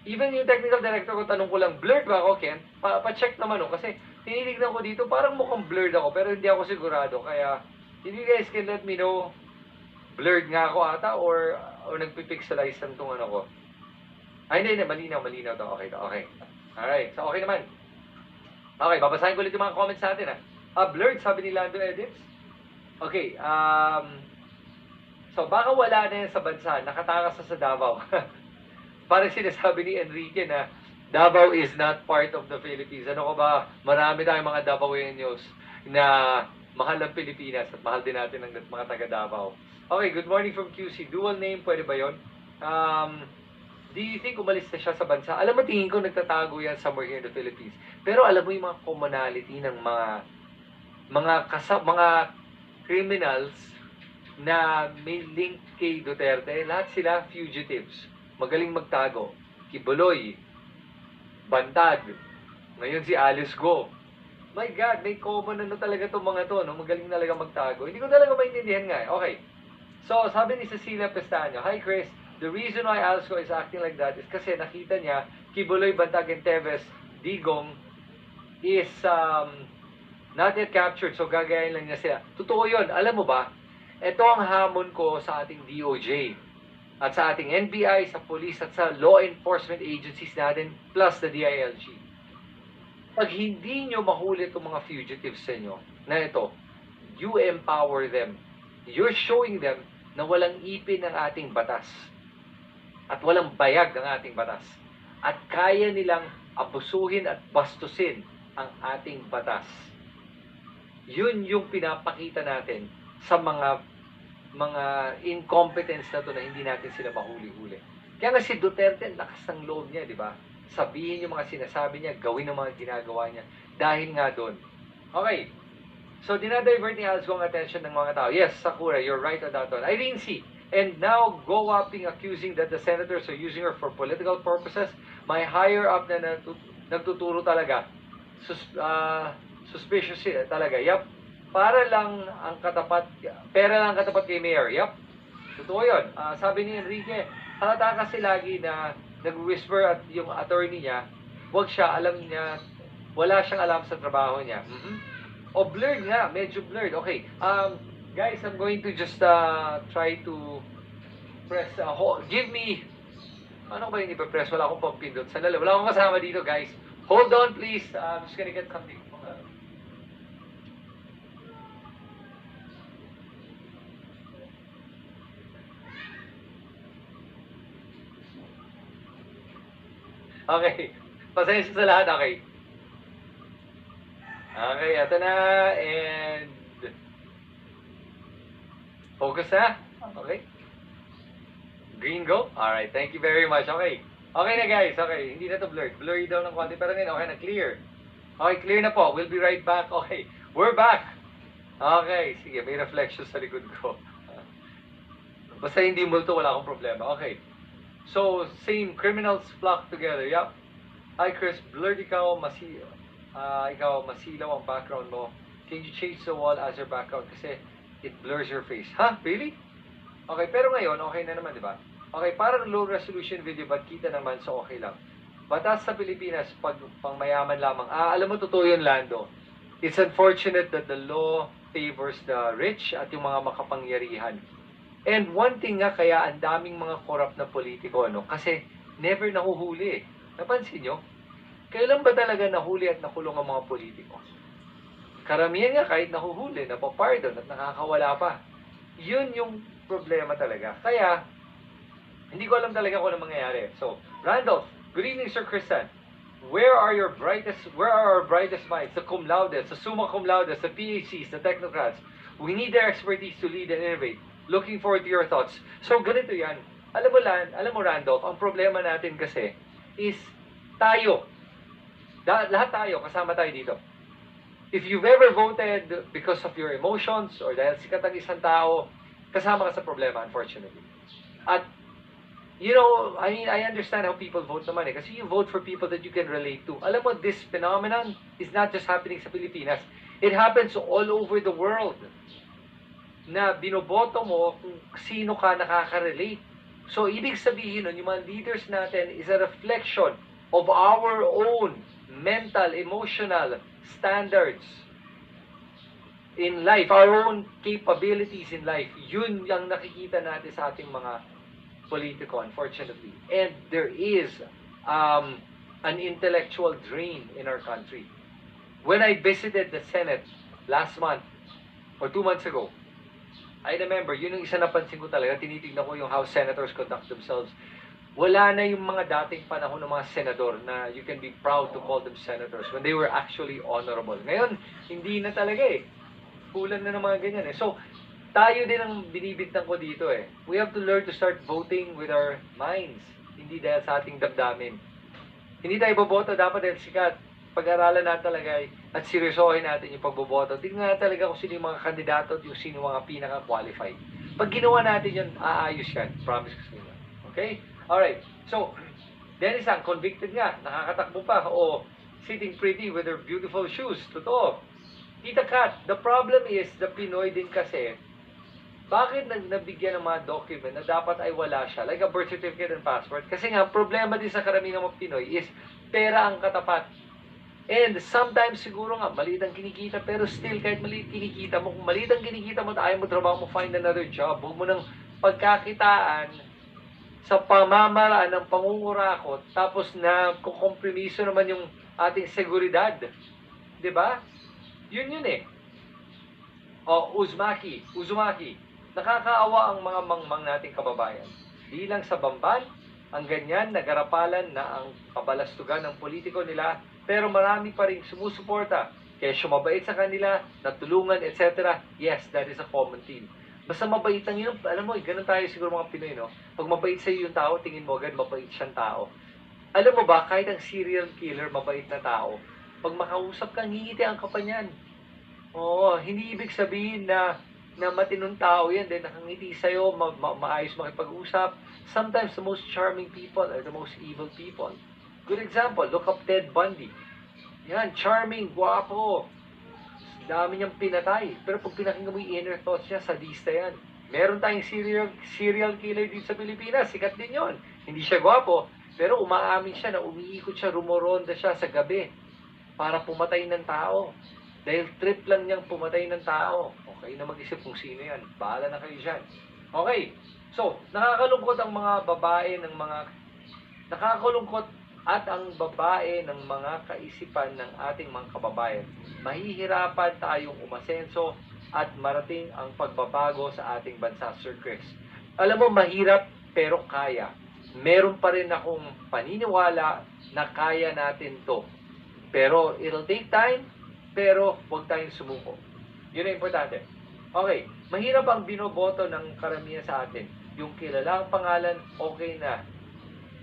A: even yung technical director ko, tanong ko lang, blurred ba ako, Ken? Pa-check naman kasi tinignan ko dito, parang mukhang blurred ako pero hindi ako sigurado. Kaya if you guys can let me know, blurred nga ako ata or nagpipixelize lang itong ko. Ay, hindi, malinaw to. Okay. Alright, so okay naman. Okay, babasahin ko ulit yung mga comments natin blurred, sabi ni Lando Edits. Okay, so baka wala na yan sa bansa, nakatakas sa Davao. Parang sinasabi ni Enrique na Davao is not part of the Philippines. Ano ko ba, marami tayong mga Davaoenos na mahal ng Pilipinas at mahal din natin ng mga taga Davao. Okay, good morning from QC. Dual name, pwede ba yun? Do you think umalis na siya sa bansa? Alam mo, tingin ko nagtatago yan somewhere here in the Philippines. Pero alam mo yung mga commonality ng mga criminals na may link kay Duterte, lahat sila fugitives. Magaling magtago. Kibuloy, Bantad, ngayon si Alice Go. My God, may common ano talaga itong mga to, no? Magaling talaga magtago. Hindi ko talaga maintindihan nga. Okay. So, sabi ni Cecilia Pestaño, Hi Chris, the reason why Alsco is acting like that is kasi nakita niya Kibuloy, Bantag, and Teves, Digong is not yet captured. So, gagayain lang niya sila. Totoo yun. Alam mo ba, ito ang hamon ko sa ating DOJ at sa ating NBI, sa police at sa law enforcement agencies natin plus the DILG. Pag hindi nyo mahuli itong mga fugitives sa inyo na ito, you empower them. You're showing them na walang ipin ng ating batas at walang bayag ng ating batas at kaya nilang abusuhin at bastusin ang ating batas. Yun yung pinapakita natin sa mga incompetence na to na hindi natin sila mahuli-huli. Kaya nga si Duterte, lakas ng loob niya, di ba? Sabihin yung mga sinasabi niya, gawin ang mga ginagawa niya. Dahil nga doon. Okay. So, dinadivert ni Alsco ang attention ng mga tao. Yes, Sakura, you're right on that one. Irene C. And now, go upping accusing that the senators are using her for political purposes. May higher up na nagtuturo talaga. Suspicious talaga. Yup. Pera lang ang katapat kay Mayor. Yup. Totoo yun. Sabi ni Enrique, halata kasi lagi na nag-whisper at yung attorney niya, wala siyang alam sa trabaho niya. O blurred nga, medyo blurred. Okay. Guys, I'm going to just try to press, give me, ano ba yung ipapress? Wala akong pampindot. Sandali, wala akong kasama dito, guys. Hold on, please. I'm just gonna get something. Okay. Pasensya sa lahat, okay. Okay, ito na. And focus na. Okay. Green go. Alright, thank you very much. Okay. Okay na guys, okay. Hindi na to blurred. Blurry daw ng konti. Pero ngayon, okay na, clear. Okay, clear na po. We'll be right back. Okay, we're back. Okay, sige, may reflection sa likod ko. Basta hindi multo, wala akong problema. Okay. So, same, criminals flock together. Yup. Hi Chris, blurred ikaw masilaw ang background mo. Can you change the wall as your background? Kasi it blurs your face. Huh? Really? Okay, pero ngayon, okay na naman, di ba? Okay, parang low resolution video, but kita naman, so okay lang. Batas sa Pilipinas, pag pangmayaman lamang. Alam mo, totoo yun, Lando. It's unfortunate that the law favors the rich at yung mga makapangyarihan. And one thing nga, kaya ang daming mga corrupt na politiko, ano? Kasi never nahuhuli. Napansin nyo? Kailan ba talaga nahuli at nakulong ang mga politiko? Karamihan nga kahit nahuhuli, napapardon at nakakawala pa. Yun yung problema talaga. Kaya, hindi ko alam talaga kung ano mangyayari. So, Randolph, good evening, Sir Christian. Where are our brightest minds? The cum laude, the summa cum laude, the PhDs, the technocrats. We need their expertise to lead and innovate. Looking forward to your thoughts. So, ganito yan. Alam mo, Randolph, ang problema natin kasi is tayo. Lahat tayo, kasama tayo dito. If you've ever voted because of your emotions or dahil sikat ang isang tao, kasama ka sa problema, unfortunately. At, you know, I mean, I understand how people vote naman eh. Kasi you vote for people that you can relate to. Alam mo, this phenomenon is not just happening sa Pilipinas. It happens all over the world. Na binoboto mo kung sino ka nakaka-relate. So, ibig sabihin nun, yung mga leaders natin is a reflection of our own mental, emotional standards in life, our own capabilities in life. Yun yung nakikita natin sa ating mga politiko, unfortunately. And there is an intellectual drain in our country. When I visited the Senate last month, or 2 months ago, I remember, yun yung isa napansin ko talaga, tinitignan ko yung how senators conduct themselves. Wala na yung mga dating panahon ng mga senador na you can be proud to call them senators when they were actually honorable. Ngayon, hindi na talaga eh. Kulang na ng mga ganyan eh. So, tayo din ang binibigtan ko dito eh. We have to learn to start voting with our minds, hindi dahil sa ating damdamin. Hindi tayo boboto dapat dahil sikat. Pag-aralan natin talaga at seryosohin natin yung pagboboto. Tingnan natin talaga kung sino yung mga kandidato at yung sino yung mga pinaka-qualified. Pag ginawa natin yan, aayos yan. Promise ko sa inyo. Okay? Alright. So, Dennis ang convicted nga. Nakakatakbo pa. O sitting pretty with her beautiful shoes. Totoo. Tita Kat, the problem is, the Pinoy din kasi, bakit nabigyan ng mga document na dapat ay wala siya, like a birth certificate and passport? Kasi nga, problema din sa karamihan ng mga Pinoy is pera ang katapat. And sometimes siguro nga, maliit ang kinikita, pero still, kahit maliit kinikita mo, kung maliit ang kinikita mo, ayaw mo trabaho mo, find another job. Huwag mo ng pagkakitaan sa pamamaraan ng pangungurakot, tapos na kukompromiso naman yung ating seguridad. Diba? Yun eh. O, Uzumaki. Nakakaawa ang mga mangmang nating kababayan. Di lang sa Bamban, ang ganyan, nagarapalan na ang kabalastugan ng politiko nila, pero marami pa rin sumusuporta. Kaya sumabait sa kanila, natulungan, etc. Yes, that is a common theme. Basta mabait lang yun. Alam mo, ganun tayo siguro mga Pinoy, no? Pag mabait sa'yo yung tao, tingin mo agad mabait siyang tao. Alam mo ba, kahit ang serial killer, mabait na tao, pag makausap ka, ngingitian ka pa niyan. Oo, hindi ibig sabihin na matinong tao yan, then nakangiti sa'yo, maayos makipag-usap. Sometimes the most charming people are the most evil people. Good example, look up Ted Bundy. Yan, charming, guwapo. Dami niyang pinatay. Pero pag pinakinggan mo yung inner thoughts niya, sadista yan. Meron tayong serial killer dito sa Pilipinas. Sikat din yon. Hindi siya guwapo, pero umaamin siya na umiikot siya, rumoronda siya sa gabi para pumatay ng tao. Dahil trip lang niyang pumatay ng tao. Okay na mag-isip kung sino yan. Bahala na kayo dyan. Okay. So, nakakalungkot ang mga babae ng mga... Nakakalungkot at ang babae ng mga kaisipan ng ating mga kababayan. Mahihirapan tayong umasenso at marating ang pagbabago sa ating bansa, Sir Chris. Alam mo, mahirap pero kaya. Meron pa rin akong paniniwala na kaya natin to. Pero it'll take time, pero huwag tayong sumuko. Yun ang importante. Okay, mahirap ang binoboto ng karamihan sa atin. Yung kilala ang pangalan, okay na.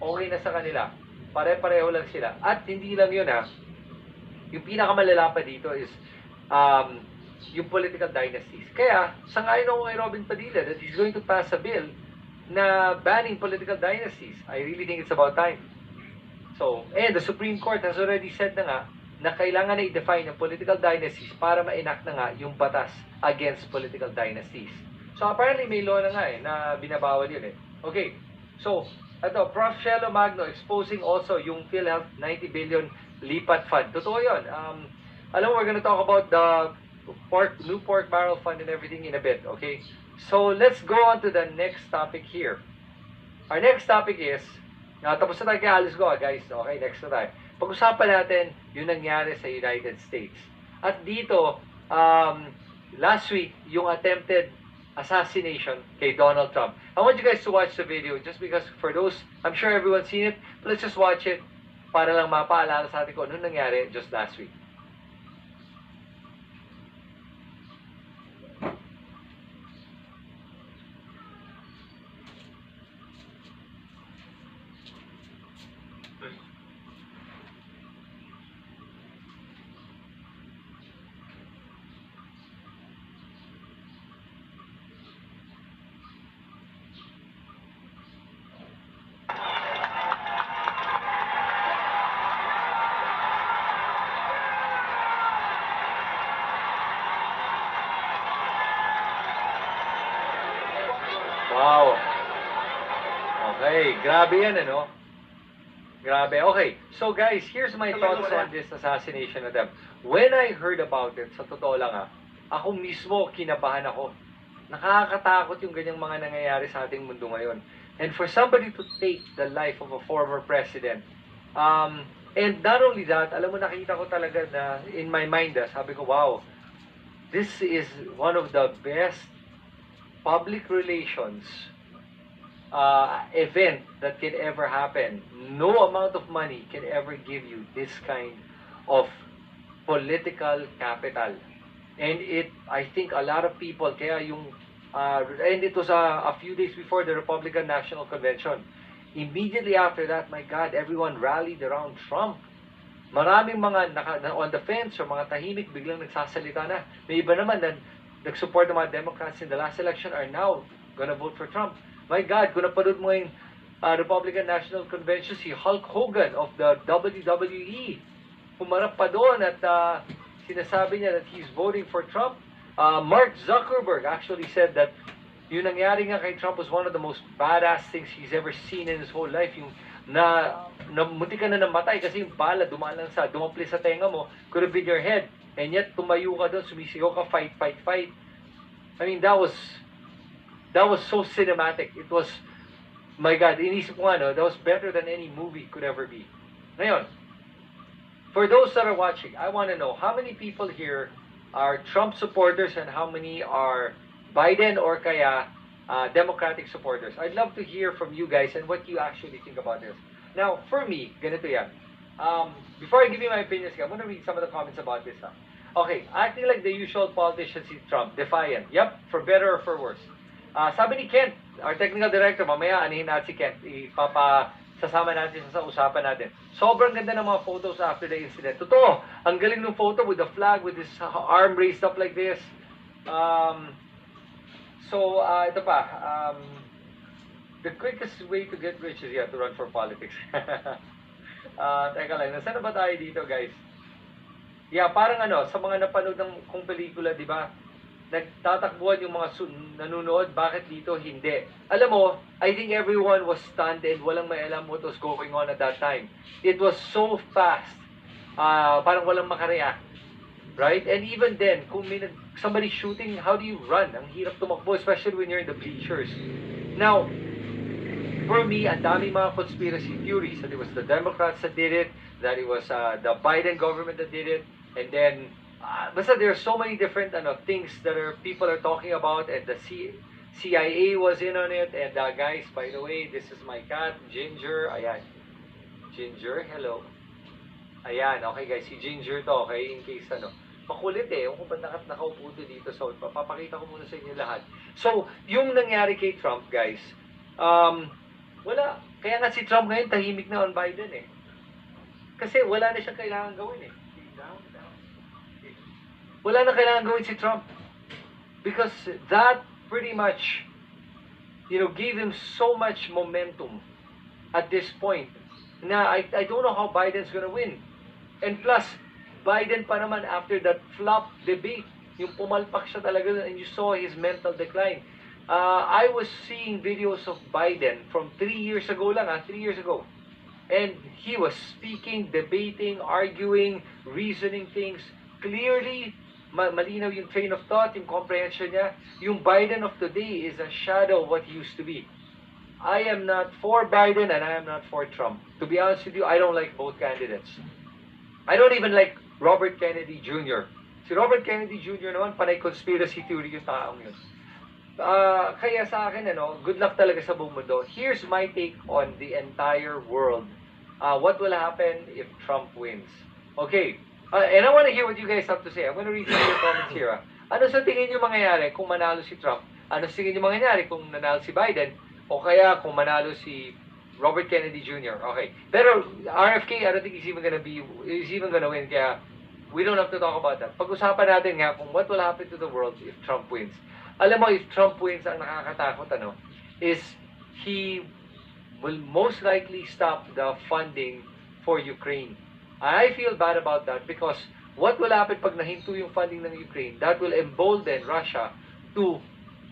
A: Okay na sa kanila. Pare-pareho lang sila. At hindi lang yun ha. Yung pinakamalala pa dito is yung political dynasties. Kaya, sangayon ako kay Robin Padilla that he's going to pass a bill na banning political dynasties. I really think it's about time. So, and the Supreme Court has already said na nga na kailangan na i-define ang political dynasties para ma-enact na nga yung batas against political dynasties. So, apparently may law na nga na binabawal yun eh. Okay, so, ito, Prof. Shelo Magno exposing also yung PhilHealth 90 billion lipat fund. Totoo yun. Alam mo, we're gonna talk about the new pork barrel fund and everything in a bit, okay? So, let's go on to the next topic here. Our next topic is, tapos na tayo kay Alice Goa, guys. Okay, next na tayo. Pag-usapan natin yung nangyari sa United States. At dito, last week, yung attempted assassination kay Donald Trump. I want you guys to watch the video just because for those, I'm sure everyone's seen it, but let's just watch it para lang mapaalala sa atin kung ano nangyari just last week. Wow. Okay, grabe yan, ano? Grabe. Okay, so guys, here's my thoughts on this assassination attempt. When I heard about it, sa totoo lang ako mismo kinabahan ako. Nakakatakot yung ganyang mga nangyayari sa ating mundo ngayon. And for somebody to take the life of a former president, and not only that, alam mo, nakita ko talaga na in my mind, sabi ko, wow, this is one of the best public relations event that can ever happen. No amount of money can ever give you this kind of political capital. And I think a lot of people, kaya yung, and it was a few days before the Republican National Convention. Immediately after that, my God, everyone rallied around Trump. Maraming mga on the fence or mga tahimik, biglang nagsasalita na. May iba naman na nag-support ng mga Democrats in the last election are now gonna vote for Trump. My God, kung napanood mo yung Republican National Convention, si Hulk Hogan of the WWE humarap pa doon at sinasabi niya that he's voting for Trump. Mark Zuckerberg actually said that yung nangyari nga kay Trump was one of the most badass things he's ever seen in his whole life. Yung munti ka na namatay kasi yung bala dumapli sa tenga mo, could have been your head. And yet, tumayo ka doon, sumisigaw ka, fight, fight, fight. I mean, that was so cinematic. It was, my God, inisip ko nga, no, that was better than any movie could ever be. Ngayon, for those that are watching, I want to know, how many people here are Trump supporters and how many are Biden or kaya Democratic supporters? I'd love to hear from you guys and what you actually think about this. Now, for me, ganito yan. Before I give you my opinions, I'm gonna read some of the comments about this. Okay, acting like the usual politician si Trump, defiant. Yep, for better or for worse. Sabi ni Kent, our technical director, mamaya anihin natin si Kent, sasama natin sa usapan natin. Sobrang ganda ng mga photos after the incident. Totoo, ang galing ng photo with the flag, with his arm raised up like this. Ito pa, the quickest way to get rich is to run for politics. Teka lang, nasaan na ba tayo dito, guys? Yeah, parang sa mga napanood ng kung pelikula, di ba? Nagtatakbuhan yung mga nanonood, bakit dito hindi? Alam mo, I think everyone was stunned and walang may alam what was going on at that time. It was so fast. Parang walang makareact. Right? And even then, kung may somebody shooting, how do you run? Ang hirap tumakbo, especially when you're in the bleachers. Now, for me, ang daming mga conspiracy theories that it was the Democrats that did it, that it was the Biden government that did it, and then basta there are so many different things that people are talking about, and the CIA was in on it, and guys, by the way, this is my cat, Ginger. Ayan. Ginger, hello. Ayan, okay guys, si Ginger to, okay, in case makulit kung ba't nakaupo dito, so papakita ko muna sa inyo lahat. So, yung nangyari kay Trump, guys, wala. Kaya nga si Trump ngayon tahimik na on Biden Kasi wala na siyang kailangan gawin Wala na kailangan gawin si Trump. Because that pretty much, gave him so much momentum at this point. Na I don't know how Biden's gonna win. And plus, Biden pa naman after that flop debate, yung pumalpak siya talaga and you saw his mental decline. I was seeing videos of Biden from 3 years ago lang, 3 years ago. And he was speaking, debating, arguing, reasoning things clearly. Malinaw yung train of thought, yung comprehension niya. Yung Biden of today is a shadow of what he used to be. I am not for Biden and I am not for Trump. To be honest with you, I don't like both candidates. I don't even like Robert Kennedy Jr. Si Robert Kennedy Jr. naman, panay conspiracy theory yung taong yun. Kaya sa akin, good luck talaga sa buong mundo. Here's my take on the entire world. What will happen if Trump wins? Okay. And I want to hear what you guys have to say. I'm going to read some of your comments here. Ano sa tingin nyo mangyayari kung manalo si Trump? Ano sa tingin nyo mangyayari kung nanalo si Biden? O kaya kung manalo si Robert Kennedy Jr. Okay. Pero RFK, I don't think he's even gonna win. Kaya we don't have to talk about that. Pag-usapan natin nga kung what will happen to the world if Trump wins. Alam mo, if Trump wins, ang nakakatakot, is he will most likely stop the funding for Ukraine. I feel bad about that because what will happen pag nahinto yung funding ng Ukraine, that will embolden Russia to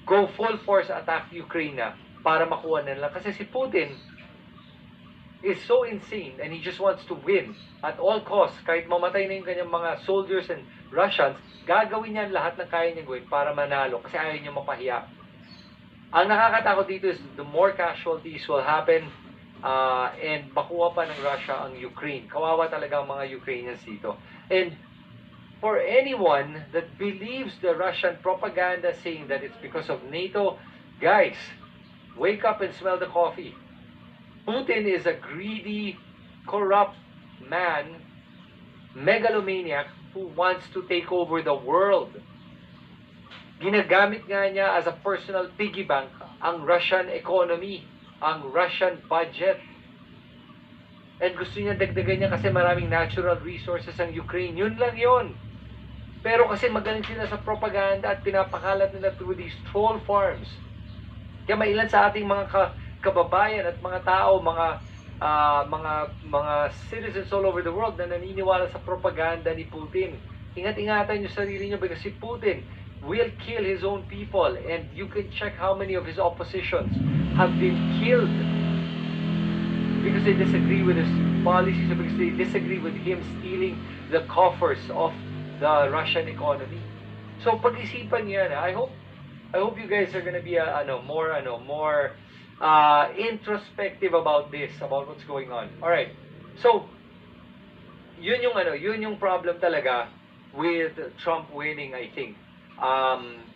A: go full force attack Ukraine na para makuha nila. Kasi si Putin is so insane and he just wants to win at all costs. Kahit mamatay na yung kanyang mga soldiers and Russians, gagawin niya lahat ng kaya niya gawin para manalo kasi ayaw niya mapahiya. Ang nakakatakot dito is the more casualties will happen and makuha pa ng Russia ang Ukraine. Kawawa talaga ang mga Ukrainians dito. And for anyone that believes the Russian propaganda saying that it's because of NATO, guys, wake up and smell the coffee. Putin is a greedy, corrupt man, megalomaniac who wants to take over the world. Ginagamit nga niya as a personal piggy bank ang Russian economy, ang Russian budget. And gusto niya dagdagan niya kasi maraming natural resources ang Ukraine. Yun lang yun. Pero kasi magaling sila sa propaganda at pinapakalat nila through these troll farms. Kaya mailan sa ating mga kababayan at mga tao, mga mga citizens all over the world na naniniwala sa propaganda ni Putin. Ingat-ingatan yung sarili nyo because si Putin will kill his own people, and you can check how many of his oppositions have been killed because they disagree with his policies, because they disagree with him stealing the coffers of the Russian economy. So pag-isipan niyo yan. I hope you guys are gonna be more introspective about this, about what's going on. All right. So yun yung problem talaga with Trump winning, I think.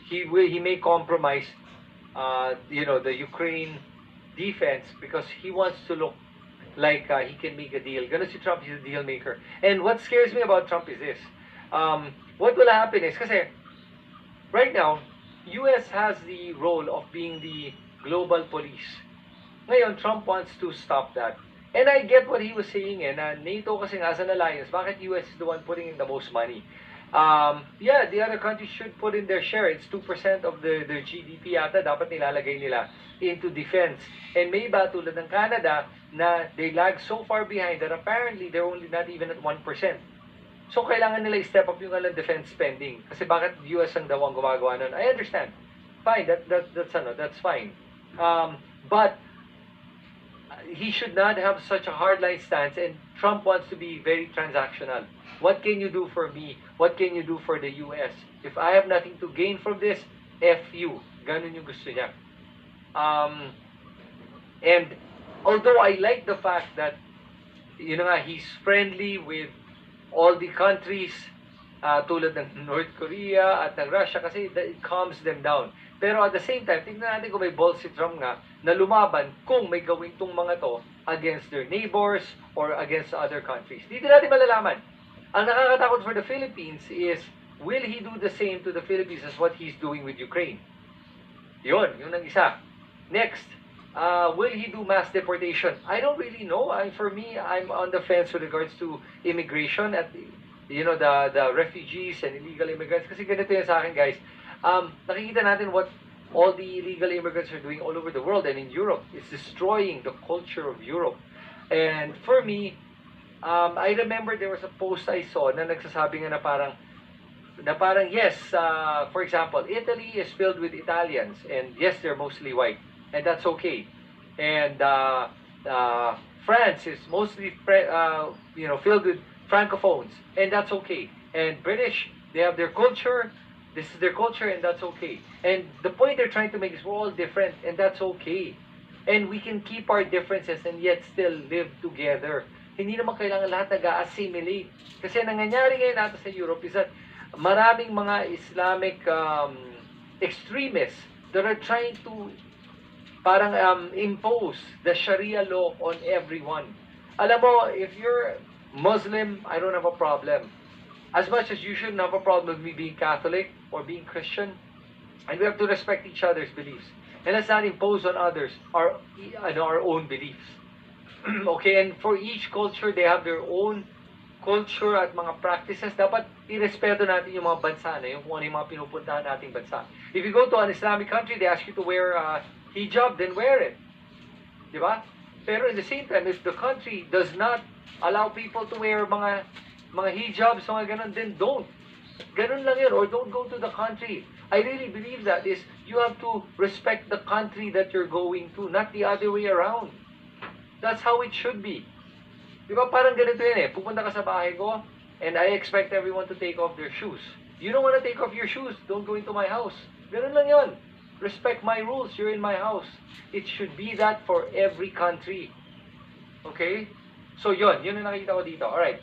A: He may compromise the Ukraine defense because he wants to look like he can make a deal. Ganun si Trump, he's a deal maker. And what scares me about Trump is this. What will happen is, kasi right now, US has the role of being the global police. Ngayon, Trump wants to stop that. And I get what he was saying, na NATO kasi as an alliance, bakit US is the one putting in the most money? Yeah, the other countries should put in their share. It's 2% of their GDP yata, dapat nilalagay nila into defense. And may iba tulad ng Canada na they lag so far behind that apparently they're only not even at 1%. So kailangan nila i-step up yung defense spending. Kasi bakit US ang daw ang gumagawa nun? I understand. Fine, that's fine. But he should not have such a hardline stance, and Trump wants to be very transactional. What can you do for me? What can you do for the US? If I have nothing to gain from this, F you. Ganun yung gusto niya. And although I like the fact that he's friendly with all the countries tulad ng North Korea at ng Russia kasi it calms them down. Pero at the same time, tingnan natin kung may balls si Trump nga na lumaban kung may gawin tong mga to against their neighbors or against other countries. Dito natin malalaman. Ang nakakatakot for the Philippines is, will he do the same to the Philippines as what he's doing with Ukraine? Yun ang isa. Next, will he do mass deportation? I don't really know. For me, I'm on the fence with regards to immigration at the refugees and illegal immigrants. Kasi ganito yan sa akin, guys. Nakikita natin what all the illegal immigrants are doing all over the world and in Europe. It's destroying the culture of Europe. And for me, I remember there was a post I saw na nagsasabi nga na parang yes, for example, Italy is filled with Italians, and yes, they're mostly white, and that's okay. And France is mostly filled with Francophones, and that's okay. And British, they have their culture, this is their culture, and that's okay. And the point they're trying to make is we're all different, and that's okay. And we can keep our differences and yet still live together. Hindi naman kailangan lahat nag-assimilate. Kasi nangyayari ngayon natin sa Europe is that maraming mga Islamic extremists that are trying to parang impose the Sharia law on everyone. Alam mo, if you're Muslim, I don't have a problem. As much as you shouldn't have a problem with me being Catholic or being Christian, and we have to respect each other's beliefs. And let's not impose on others our own beliefs. Okay, and for each culture, they have their own culture at mga practices. Dapat irespeto natin yung mga bansa na yung kung ano yung mga pinupuntahan nating bansa. If you go to an Islamic country, they ask you to wear hijab, then wear it. Diba? Pero at the same time, if the country does not allow people to wear mga hijabs, mga ganun, then don't. Ganun lang yun, or don't go to the country. I really believe that is, you have to respect the country that you're going to, not the other way around. That's how it should be. Diba parang ganito yun pupunta ka sa bahay ko, and I expect everyone to take off their shoes. You don't want to take off your shoes, don't go into my house. Ganun lang yun. Respect my rules, you're in my house. It should be that for every country. Okay? So yun ang nakita ko dito. Alright.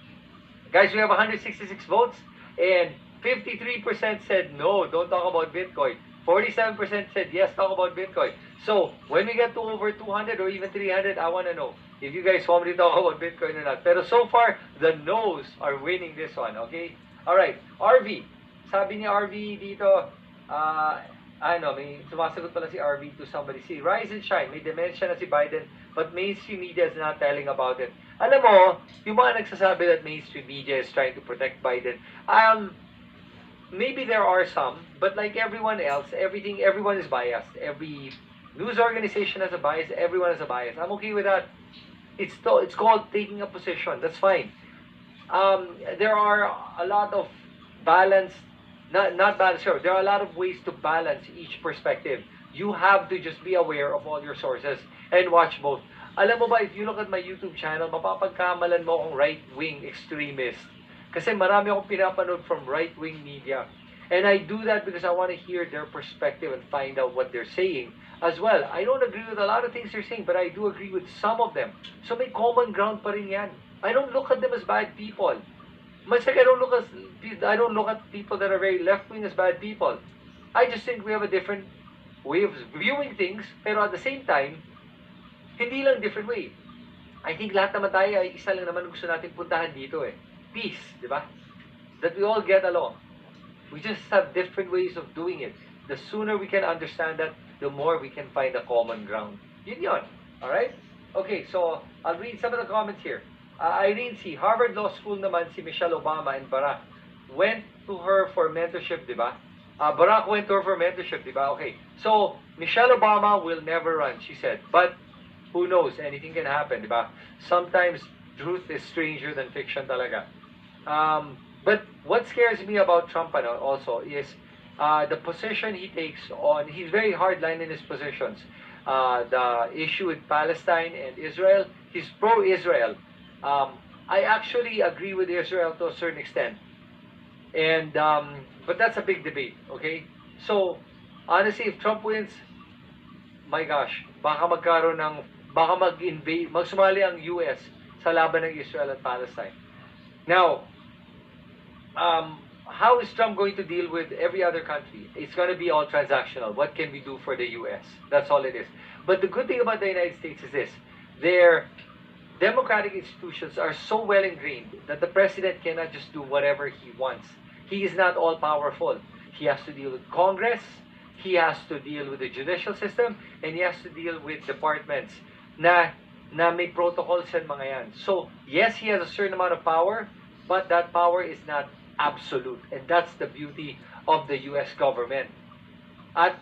A: Guys, we have 166 votes, and 53% said no, don't talk about Bitcoin. 47% said yes, talk about Bitcoin. So, when we get to over 200 or even 300, I want to know if you guys want me to talk about Bitcoin or not. Pero so far, the no's are winning this one, okay? Alright, RV. Sabi ni RV dito, may sumasagot pala si RV to somebody. Si Rise and Shine, may dementia na si Biden, but mainstream media is not telling about it. Alam mo, yung mga nagsasabi that mainstream media is trying to protect Biden, maybe there are some, but like everyone else, everyone is biased. Every news organization has a bias, everyone has a bias. I'm okay with that. It's called taking a position. That's fine. There are a lot of balance, not balance, sure. There are a lot of ways to balance each perspective. You have to just be aware of all your sources and watch both. Alam mo ba, if you look at my YouTube channel, mapapagkamalan mo akong right-wing extremist. Kasi marami akong pinapanood from right-wing media. And I do that because I want to hear their perspective and find out what they're saying as well. I don't agree with a lot of things they're saying, but I do agree with some of them. So may common ground pa rin yan. I don't look at them as bad people. Much like I don't look at people that are very left-wing as bad people. I just think we have a different way of viewing things, pero at the same time, hindi lang different way. I think lahat naman tayo ay isa lang naman gusto natin puntahan dito eh. Peace, di ba? That we all get along. We just have different ways of doing it. The sooner we can understand that, the more we can find a common ground. Yun. Alright? Okay, so I'll read some of the comments here. Irene C. Harvard Law School naman si Michelle Obama and Barack went to her for mentorship, di ba? Barack went to her for mentorship, di ba? Okay. So, Michelle Obama will never run, she said. But, who knows? Anything can happen, di ba? Sometimes, truth is stranger than fiction talaga. But what scares me about Trump also is the position he takes on, he's very hardline in his positions. The issue with Palestine and Israel, he's pro-Israel. I actually agree with Israel to a certain extent. And, but that's a big debate, okay? So, honestly, if Trump wins, my gosh, baka mag-invade, magsumali ang US sa laban ng Israel at Palestine. Now, how is Trump going to deal with every other country? It's going to be all transactional. What can we do for the US? That's all it is. But the good thing about the United States is this. Their democratic institutions are so well ingrained that the president cannot just do whatever he wants. He is not all powerful. He has to deal with Congress, he has to deal with the judicial system, and he has to deal with departments na may protocols and mga yan. So, yes, he has a certain amount of power, but that power is not absolute. And that's the beauty of the US government. At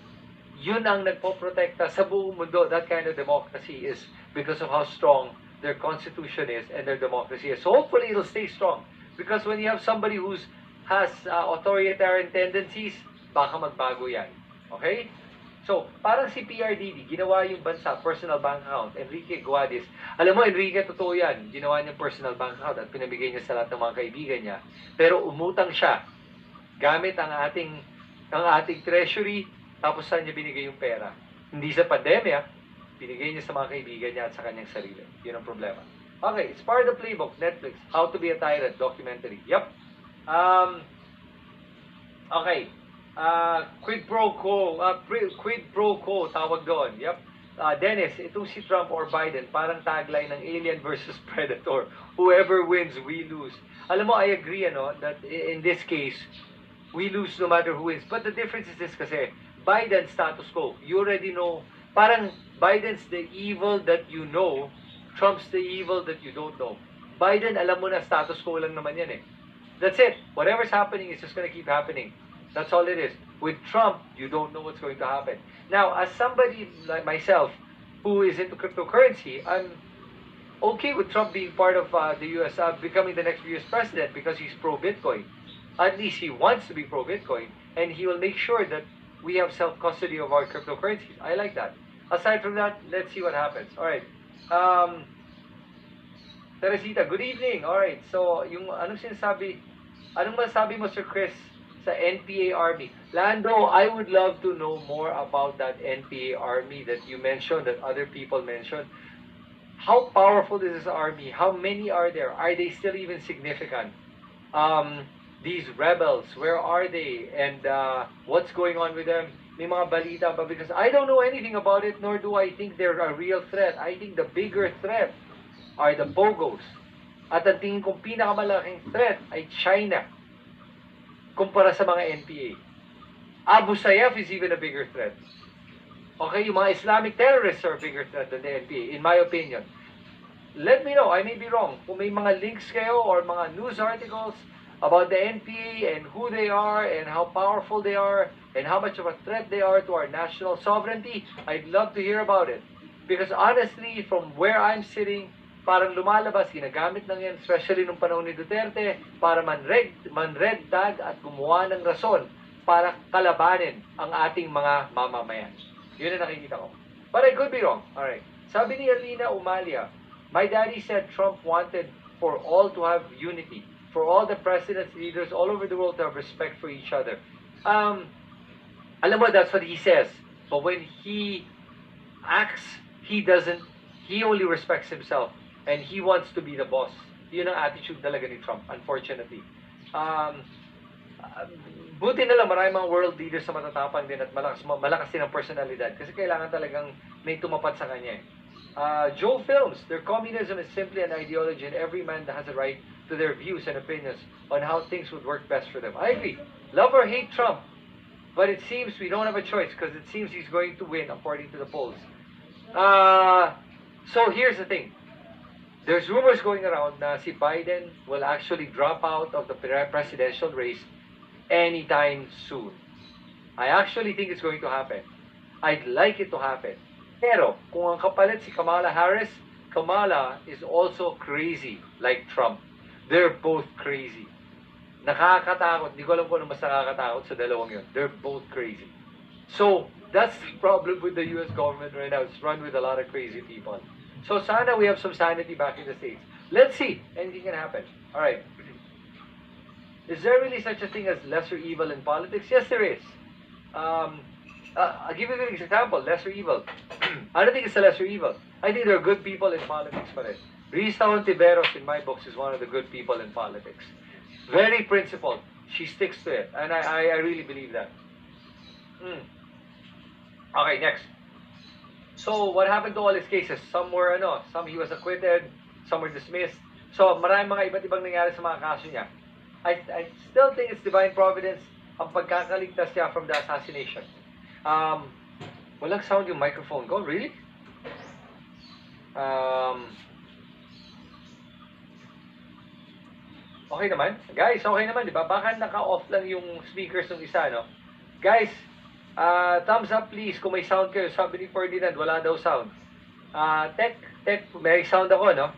A: yun ang nagpoprotekta sa buong mundo. That kind of democracy is because of how strong their constitution is and their democracy is. So hopefully it'll stay strong. Because when you have somebody who has authoritarian tendencies, baka magbago yan. Okay? So, parang si PRDD, ginawa yung bansa, personal bank account, Enrique Guadis. Alam mo, Enrique, totoo yan. Ginawa niya personal bank account at pinabigay niya sa lahat ng mga kaibigan niya. Pero umutang siya gamit ang ating treasury, tapos saan niya binigay yung pera? Hindi sa pandemya, binigay niya sa mga kaibigan niya at sa kanyang sarili. Yun ang problema. Okay, it's part of the playbook, Netflix, How to be a Tyrant, documentary. Yep. Okay. Quid pro quo, tawag doon. Yep. Dennis, itong si Trump or Biden, parang tagline ng Alien versus Predator. Whoever wins, we lose. Alam mo, I agree, that in this case, we lose no matter who wins. But the difference is this kasi, Biden status quo. You already know, parang Biden's the evil that you know, Trump's the evil that you don't know. Biden, alam mo na, status quo lang naman yan eh. That's it. Whatever's happening is just gonna keep happening. That's all it is. With Trump, you don't know what's going to happen. Now, as somebody like myself who is into cryptocurrency, I'm okay with Trump being part of the US, becoming the next US president because he's pro-Bitcoin. At least he wants to be pro-Bitcoin, and he will make sure that we have self-custody of our cryptocurrencies. I like that. Aside from that, let's see what happens. All right. Teresita, good evening. All right. So, anong masasabi mo, Sir Chris, sa NPA Army? Lando, I would love to know more about that NPA Army that you mentioned, that other people mentioned. How powerful is this army? How many are there? Are they still even significant? These rebels, where are they? And what's going on with them? May mga balita ba? Because I don't know anything about it, nor do I think they're a real threat. I think the bigger threat are the Pogos. At ang tingin kong pinakamalaking threat ay China kumpara sa mga NPA. Abu Sayyaf is even a bigger threat. Okay, yung mga Islamic terrorists are a bigger threat than the NPA, in my opinion. Let me know, I may be wrong. Kung may mga links kayo or mga news articles about the NPA and who they are and how powerful they are and how much of a threat they are to our national sovereignty, I'd love to hear about it. Because honestly, from where I'm sitting, parang lumalabas, ginagamit lang yan, especially nung panahon ni Duterte, para man-red tag at gumawa ng rason para kalabanin ang ating mga mamamayan. Yun ang nakikita ko. But I could be wrong. Alright. Sabi ni Alina Umalia, my daddy said Trump wanted for all to have unity, for all the presidents, leaders all over the world to have respect for each other. Alam mo, that's what he says. But when he acts, he only respects himself. And he wants to be the boss. Yun ang attitude talaga ni Trump, unfortunately. Buti na lang maraming mga world leaders na matatapang din at malakas din ang personalidad. Kasi kailangan talagang may tumapat sa kanya eh. Joe Films, their communism is simply an ideology and every man has a right to their views and opinions on how things would work best for them. I agree. Love or hate Trump. But it seems we don't have a choice because it seems he's going to win according to the polls. So here's the thing. There's rumors going around na si Biden will actually drop out of the presidential race anytime soon. I actually think it's going to happen. I'd like it to happen. Pero, kung ang kapalit si Kamala Harris, Kamala is also crazy like Trump. They're both crazy. Nakakatakot. Di ko alam kung ano mas nakakatakot sa dalawang yun. They're both crazy. So, that's the problem with the US government right now. It's run with a lot of crazy people. So, sana we have some sanity back in the States. Let's see. Anything can happen. Alright. Is there really such a thing as lesser evil in politics? Yes, there is. I'll give you an example. Lesser evil. I don't think it's a lesser evil. I think there are good people in politics for it. Risa Ontiveros, in my books, is one of the good people in politics. Very principled. She sticks to it. And I really believe that. Okay, next. So, what happened to all his cases? Some he was acquitted, some were dismissed. So, maraming mga iba't ibang nangyari sa mga kaso niya. I still think it's divine providence ang pagkakaligtas niya from the assassination. Walang sound yung microphone ko. Really? Okay naman? Guys, okay naman, di ba? Baka naka-off lang yung speakers ng isa, no? Guys, thumbs up please kung may sound kayo. Sabi ni Ferdinand, wala daw sound. Tech, may sound ako, no?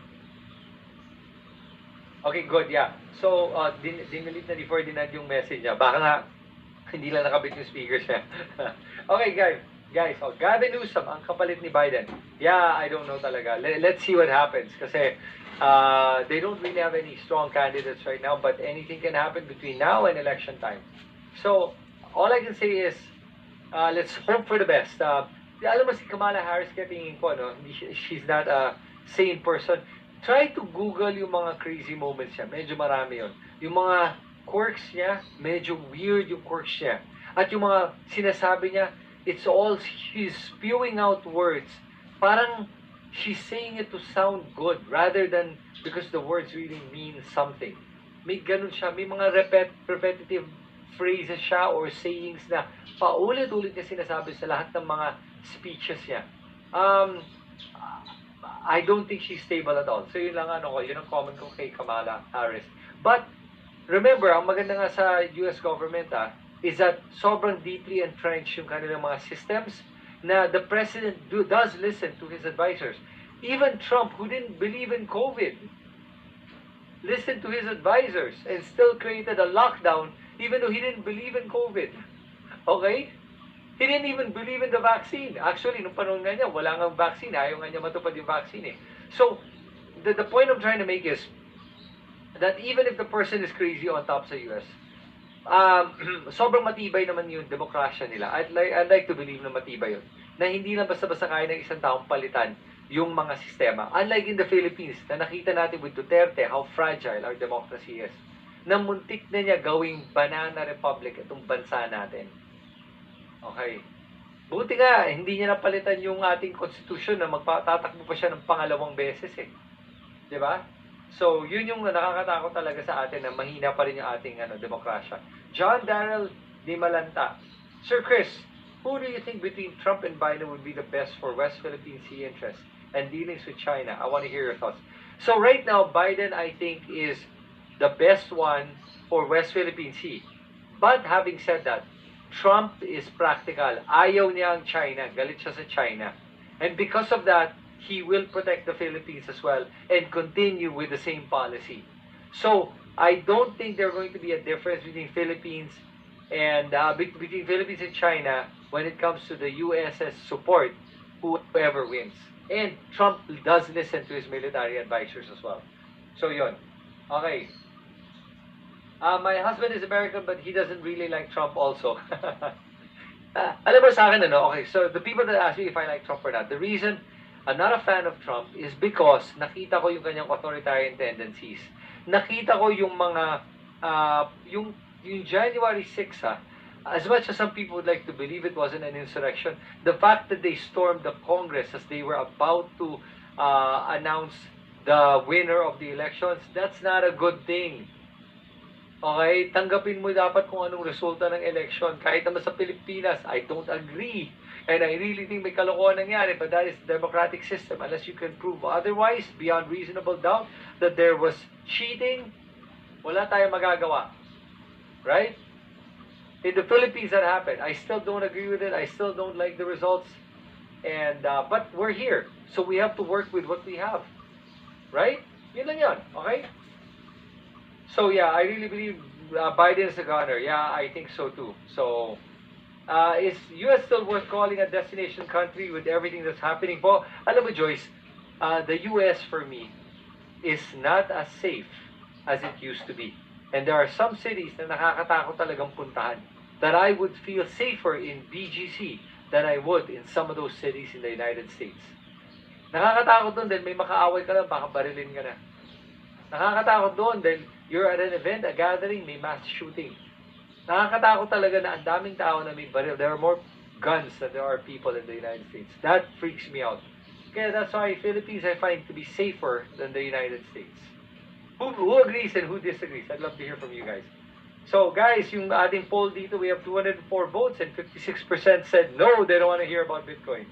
A: Okay, good, yeah. So, dinilit na ni Ferdinand yung message niya. Baka nga, hindi lang nakabit yung speakers niya. Okay, guys, Gavin Newsom, ang kapalit ni Biden. Yeah, I don't know talaga. Let's see what happens. Kasi, they don't really have any strong candidates right now, but anything can happen between now and election time. So, all I can say is, let's hope for the best. Alam mo si Kamala Harris, kaya tingin ko, no? She's not a sane person. Try to Google yung mga crazy moments niya. Medyo marami yun. Yung mga quirks niya, medyo weird yung quirks niya. At yung mga sinasabi niya, it's all, she's spewing out words. Parang she's saying it to sound good rather than because the words really mean something. May ganun siya. May mga repetitive phrases siya or sayings na paulit-ulit niya sinasabi sa lahat ng mga speeches niya. I don't think she's stable at all. So yun lang yun ang comment ko kay Kamala Harris. But remember, ang maganda nga sa US government is that sobrang deeply entrenched yung kanilang mga systems na the president does listen to his advisors. Even Trump, who didn't believe in COVID, listened to his advisors and still created a lockdown even though he didn't believe in COVID. Okay? He didn't even believe in the vaccine. Actually, nung panahon nga niya, wala nga vaccine. Ayaw nga niya matupad yung vaccine eh. So, the point I'm trying to make is that even if the person is crazy on top sa US, sobrang matibay naman yung demokrasya nila. I'd like to believe na matibay yun. Na hindi lang basta-basta kaya ng isang taong palitan yung mga sistema. Unlike in the Philippines, na nakita natin with Duterte how fragile our democracy is. Na muntik na niya gawing banana republic itong bansa natin. Okay. Buti nga, hindi niya napalitan yung ating constitution na magtatakbo pa siya ng pangalawang beses eh. Di ba? So, yun yung nakakatakot talaga sa atin na mahina pa rin yung ating demokrasya. John Darrell Di Malanta. Sir Chris, who do you think between Trump and Biden would be the best for West Philippine Sea interests and dealings with China? I want to hear your thoughts. So, right now, Biden, I think, is the best one for West Philippine Sea. But, having said that, Trump is practical. Ayaw niya ang China. Galit siya sa China. And because of that, he will protect the Philippines as well and continue with the same policy. So I don't think there's going to be a difference between Philippines and between Philippines and China when it comes to the US's support, whoever wins. And Trump does listen to his military advisors as well. So yun. Okay. My husband is American but he doesn't really like Trump also. Alam mo sa akin, ano? Okay, so the people that ask me if I like Trump or not, the reason I'm not a fan of Trump is because nakita ko yung kanyang authoritarian tendencies. Nakita ko yung mga, yung January 6, as much as some people would like to believe it wasn't an insurrection, the fact that they stormed the Congress as they were about to announce the winner of the elections, that's not a good thing. Okay, tanggapin mo dapat kung anong resulta ng election. Kahit naman sa Pilipinas, I don't agree. And I really think may kalokohan nangyari, but that is the democratic system. Unless you can prove otherwise, beyond reasonable doubt, that there was cheating, wala tayong magagawa. Right? In the Philippines, that happened. I still don't agree with it. I still don't like the results. And but we're here. So we have to work with what we have. Right? Yun lang yun. Okay? So yeah, I really believe Biden is a gunner. Yeah, I think so too. So, is US still worth calling a destination country with everything that's happening po? Alam mo Joyce, the US for me is not as safe as it used to be. And there are some cities na nakakatakot talagang puntahan that I would feel safer in BGC than I would in some of those cities in the United States. Nakakatakot doon dahil may makaaway ka lang, baka barilin ka na. Nakakatakot doon dahil you're at an event, a gathering, may mass shooting. Nakakatakot talaga na ang daming tao na may baril. There are more guns than there are people in the United States. That freaks me out. Kaya that's why Philippines I find to be safer than the United States. Who agrees and who disagrees? I'd love to hear from you guys. So guys, yung ating poll dito, we have 204 votes and 56% said no, they don't want to hear about Bitcoin.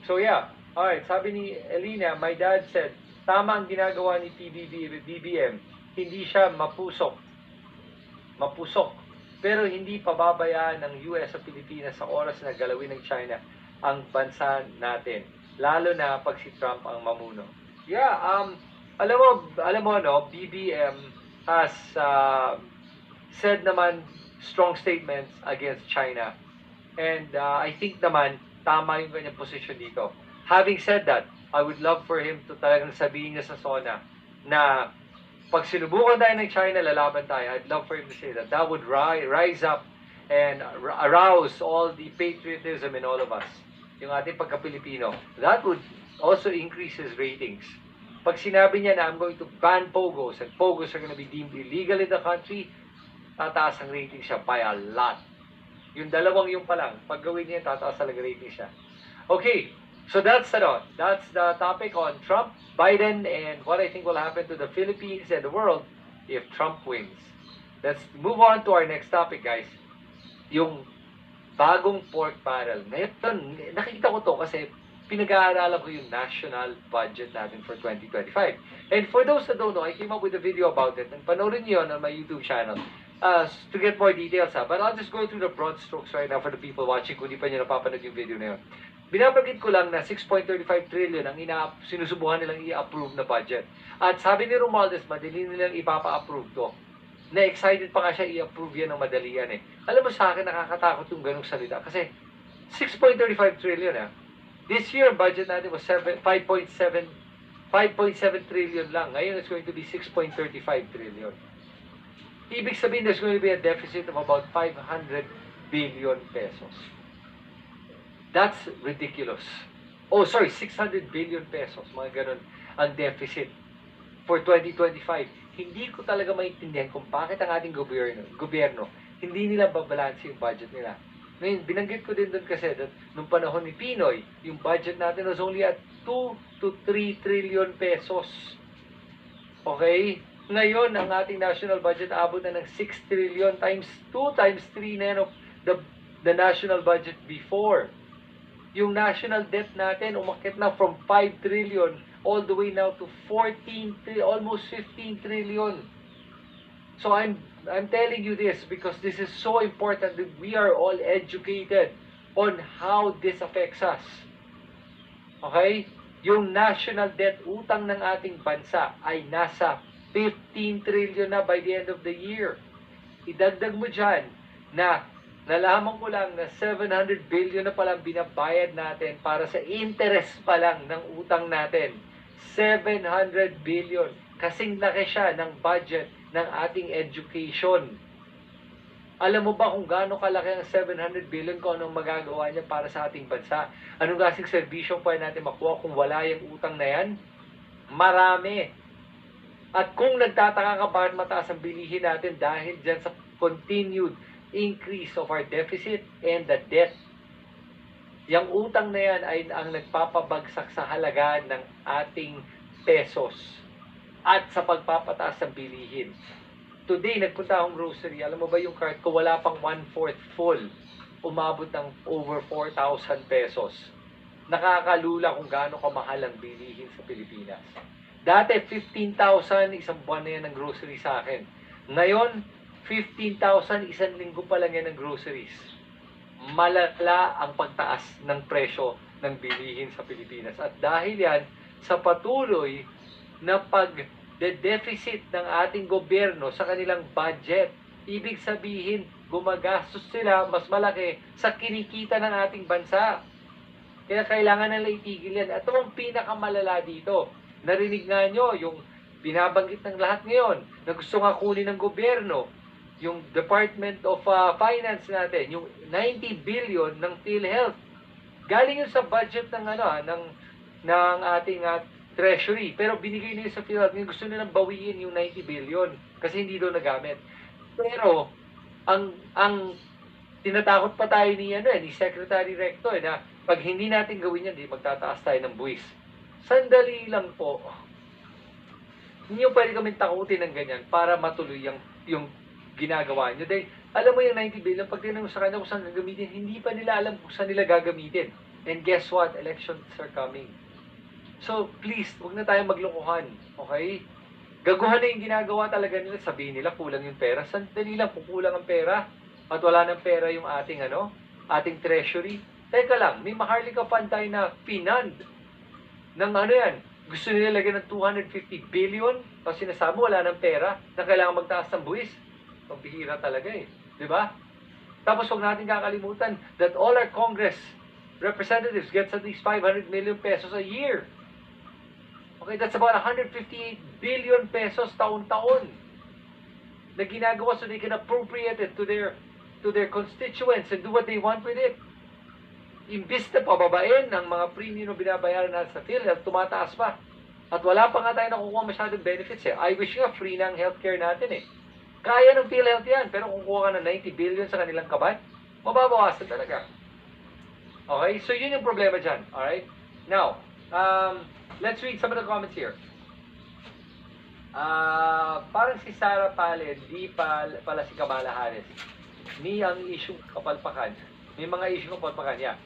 A: So yeah, alright, sabi ni Elena, my dad said, tama ang ginagawa ni BBM, hindi siya mapusok. Pero hindi pababayaan ng US sa Pilipinas sa oras na galawin ng China ang bansa natin. Lalo na pag si Trump ang mamuno. Yeah, alam mo no, BBM has said naman strong statements against China. And I think naman tama yung kanyang position dito. Having said that, I would love for him to talagang sabihin niya sa SONA na pag sinubukan tayo ng China, lalaban tayo. I'd love for him to say that. That would rise up and arouse all the patriotism in all of us. Yung ating pagka-Pilipino. That would also increase his ratings. Pag sinabi niya na I'm going to ban Pogos and Pogos are going to be deemed illegal in the country, tataas ang rating siya by a lot. Yung dalawang yung pa lang, pag gawin niya, tataas talaga rating siya. Okay. So that's the topic on Trump, Biden, and what I think will happen to the Philippines and the world if Trump wins. Let's move on to our next topic, guys. Yung bagong pork barrel. Ngayon, nakita ko to kasi pinag-aaralan ko yung national budget natin for 2025. And for those that don't know, I came up with a video about it. And panoorin niyo yun on my YouTube channel to get more details. But I'll just go through the broad strokes right now for the people watching kung di pa nyo napapanood yung video na yun. Binabagit ko lang na 6.35 trillion ang sinusubukan nilang i-approve na budget. At sabi ni Romualdez, madali nilang ipapa-approve to. Na-excited pa nga siya i-approve yan ng madali yan eh. Alam mo sa akin, nakakatakot yung ganong salita. Kasi 6.35 trillion This year, budget natin was 5.7 trillion lang. Ngayon, it's going to be 6.35 trillion. Ibig sabihin, there's going to be a deficit of about 500 billion pesos. That's ridiculous. Oh, sorry, 600 billion pesos, mga ganun, ang deficit for 2025. Hindi ko talaga maintindihan kung bakit ang ating gobyerno hindi nila babalanse yung budget nila. Ngayon, binanggit ko din doon kasi that nung panahon ni Pinoy, yung budget natin was only at 2 to 3 trillion pesos. Okay? Ngayon, ang ating national budget abot na ng 6 trillion times 2 times 3 na yan of the national budget before. Yung national debt natin umakyat na from 5 trillion all the way now to 14 almost 15 trillion. So I'm telling you this because this is so important that we are all educated on how this affects us. Okay? yung national debt, utang ng ating bansa, ay nasa 15 trillion na by the end of the year. Idagdag mo dyan na nalaman ko lang na 700 billion na palang binabayad natin para sa interest pa lang ng utang natin. 700 billion. Kasing laki siya ng budget ng ating education. Alam mo ba kung gaano kalaki ang 700 billion, kung anong magagawa niya para sa ating bansa? Anong klaseng serbisyo pa natin makuha kung wala yung utang na yan? Marami. At kung nagtataka ka bakit mataas ang bilihin natin dahil dyan sa continued increase of our deficit and the debt, yung utang na yan ay ang nagpapabagsak sa halaga ng ating pesos at sa pagpapataas ng bilihin. Today, nagpunta akong grocery. Alam mo ba yung cart ko, wala pang 1/4 full. Umabot ng over 4,000 pesos. Nakakalula kung gaano kamahal ang bilihin sa Pilipinas. Dati, 15,000, isang buwan na yan ng grocery sa akin. Ngayon, 15,000, isang linggo pa lang yan ng groceries. Malala ang pagtaas ng presyo ng bilihin sa Pilipinas. At dahil yan, sa patuloy na pag-deficit ng ating gobyerno sa kanilang budget, ibig sabihin, gumagastos sila mas malaki sa kinikita ng ating bansa. Kaya kailangan nila itigil yan. Ito ang pinakamalala dito. Narinig nga nyo yung binabanggit ng lahat ngayon na gusto nga kunin ng gobyerno, yung Department of Finance natin, yung 90 billion ng PhilHealth. Galing yun sa budget ng ng ating treasury, pero binigay nila sa PhilHealth. Gusto nilang bawiin yung 90 billion kasi hindi doon nagamit. Pero ang tinatakot pa tayo ni Secretary Recto na pag hindi natin gawin yan, di magtataas tayo ng buwis. Sandali lang po. Hindi nyo pwede kami takutin ng ganyan para matuloy yung ginagawa nyo. Dahil alam mo yung 90 billion, pag tinanong sa kanya kung saan gagamitin, hindi pa nila alam kung saan nila gagamitin. And guess what? Elections are coming. So, please, huwag na tayong maglokohan. Okay? Gaguhan na yung ginagawa talaga nila. Sabihin nila, kulang yung pera. Sandali lang, kukulang ang pera. At wala ng pera yung ating, ating treasury. Teka lang, may Maharlika Fund tayo na pinand ng yan. Gusto nila lagyan ng 250 billion. Kasi sinasabi wala ng pera na kailangan magtaas ng buwis. Pambihira talaga eh. Di ba? Tapos huwag natin kakalimutan that all our Congress representatives gets at least 500 million pesos a year. Okay, that's about 158 billion pesos taon-taon na ginagawa so they can appropriate it to their constituents and do what they want with it. Imbis na pababain ng mga premium na binabayaran natin sa PhilHealth, tumataas pa. At wala pa nga tayo nakukuha masyadong benefits eh. I wish nga free na ang healthcare natin eh. Kaya ng PhilHealth yan, pero kung kuha ka ng 90 billion sa kanilang kaban, mababawasan talaga. Okay, so yun yung problema dyan. Alright? Now, let's read some of the comments here. Parang si Sarah Palin, di pala si Kamala Harris. May ang issue kapalpakan. May mga issue kapalpakan, yeah.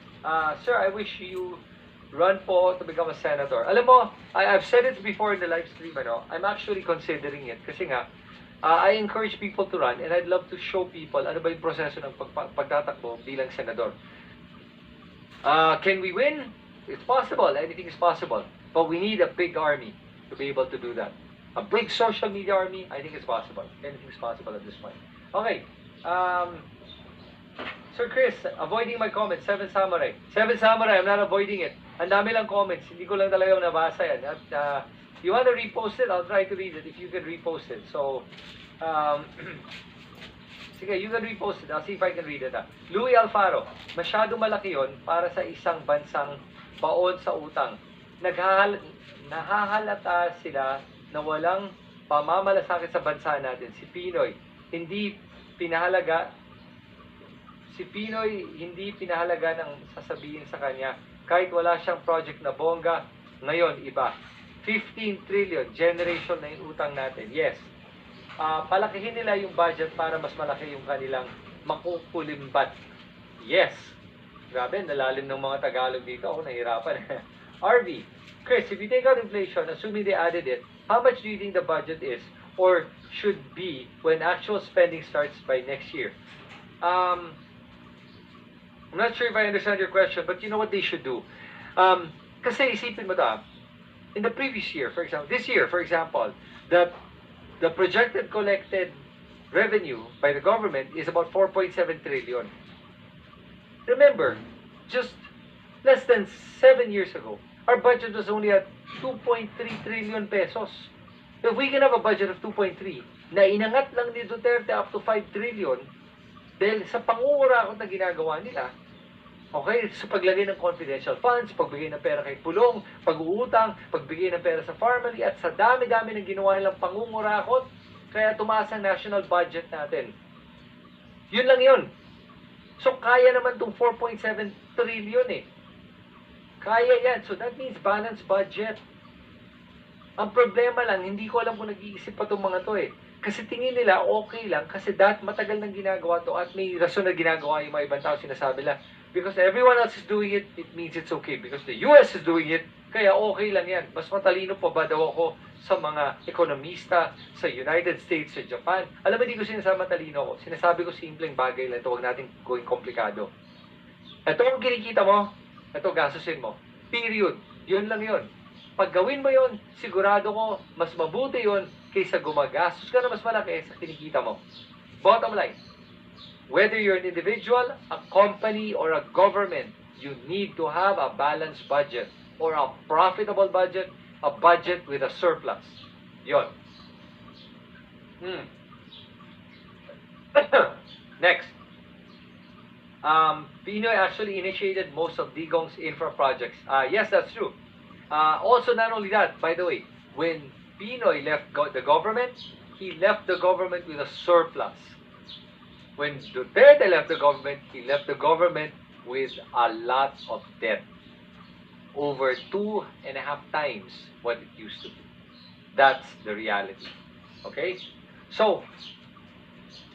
A: Sir, I wish you run po to become a senator. Alam mo, I've said it before in the live stream, I'm actually considering it. Kasi nga, I encourage people to run and I'd love to show people ano ba yung proseso ng pagtatakbo bilang senador. Can we win? It's possible. Anything is possible. But we need a big army to be able to do that. A big social media army, I think it's possible. Anything is possible at this point. Okay. Sir Chris, avoiding my comments, 7 Samurai. 7 Samurai, I'm not avoiding it. Ang dami lang comments, hindi ko lang talaga nabasa yan. At you want to repost it, I'll try to read it if you can repost it. So, sige, you can repost it. I'll see if I can read it. Louis Alfaro, masyado malaki yon para sa isang bansang baon sa utang. Nahahalata sila na walang pamamalasakit sa bansa natin. Si Pinoy hindi pinahalaga ng sasabihin sa kanya kahit wala siyang project na bongga. Ngayon, iba. 15 trillion, generation na yung utang natin. Yes. Palakihin nila yung budget para mas malaki yung kanilang makukulimbat. Yes. Grabe, nalalim ng mga Tagalog dito. Ako nahirapan. RV, Chris, if you take out inflation, assuming they added it, how much do you think the budget is or should be when actual spending starts by next year? I'm not sure if I understand your question, but you know what they should do? Kasi isipin mo to, in the previous year, for example, this year, for example, the projected collected revenue by the government is about 4.7 trillion. Remember, just less than 7 years ago, our budget was only at 2.3 trillion pesos. If we can have a budget of 2.3, na inangat lang ni Duterte up to 5 trillion, dahil sa pangungurakot na ginagawa nila, okay, sa paglagay ng confidential funds, pagbigay ng pera kay Pulong, pag-uutang, pagbigay ng pera sa family, at sa dami-dami ng ginawa nilang pangungurakot, kaya tumaas ang national budget natin. Yun lang yun. So, kaya naman itong 4.7 trillion eh. Kaya yan. So, that means balanced budget. Ang problema lang, hindi ko alam kung nag-iisip pa itong mga to eh. Kasi tingin nila, okay lang, kasi matagal nang ginagawa to at may rason na ginagawa yung mga ibang tao sinasabi lang. Because everyone else is doing it, it means it's okay. Because the US is doing it, kaya okay lang yan. Mas matalino pa ba daw ako sa mga ekonomista, sa United States, sa Japan? Alam mo, hindi ko sinasabi matalino ako. Sinasabi ko simpleng bagay lang ito, huwag natin gawing komplikado. Ito ang kinikita mo, ito gastusin mo. Period. Yun lang yun. Pag gawin mo yun, sigurado ko, mas mabuti yun kaysa gumagastos ka na mas malaki sa kinikita mo. Bottom line, whether you're an individual, a company, or a government, you need to have a balanced budget or a profitable budget, a budget with a surplus. Yon. Next. Pinoy actually initiated most of Digong's infra projects. Yes, that's true. Also, not only that, by the way, when Pinoy left the government, he left the government with a surplus. When Duterte left the government, he left the government with a lot of debt. Over 2.5 times what it used to be. That's the reality. Okay? So,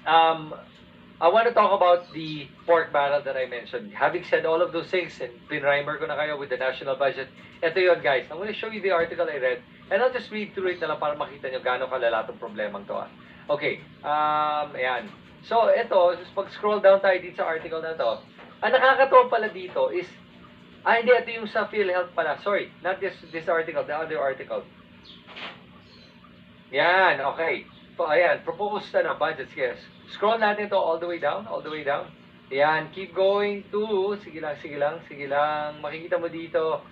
A: I want to talk about the pork barrel that I mentioned. Having said all of those things, and pinrimer ko na kayo with the national budget, ito yun guys. I'm going to show you the article I read, and I'll just read through it na lang para makita nyo gaano kalala itong problemang to. Okay, ayan. So, ito, pag-scroll down tayo dito sa article na to, ang nakakatawa pala dito is, hindi, ito yung sa PhilHealth pala. Sorry, not this article, the other article. Yan, okay. So, ayan, proposed budgets, yes. Scroll natin to all the way down, all the way down. Yan, keep going to, sige lang. Makikita mo dito,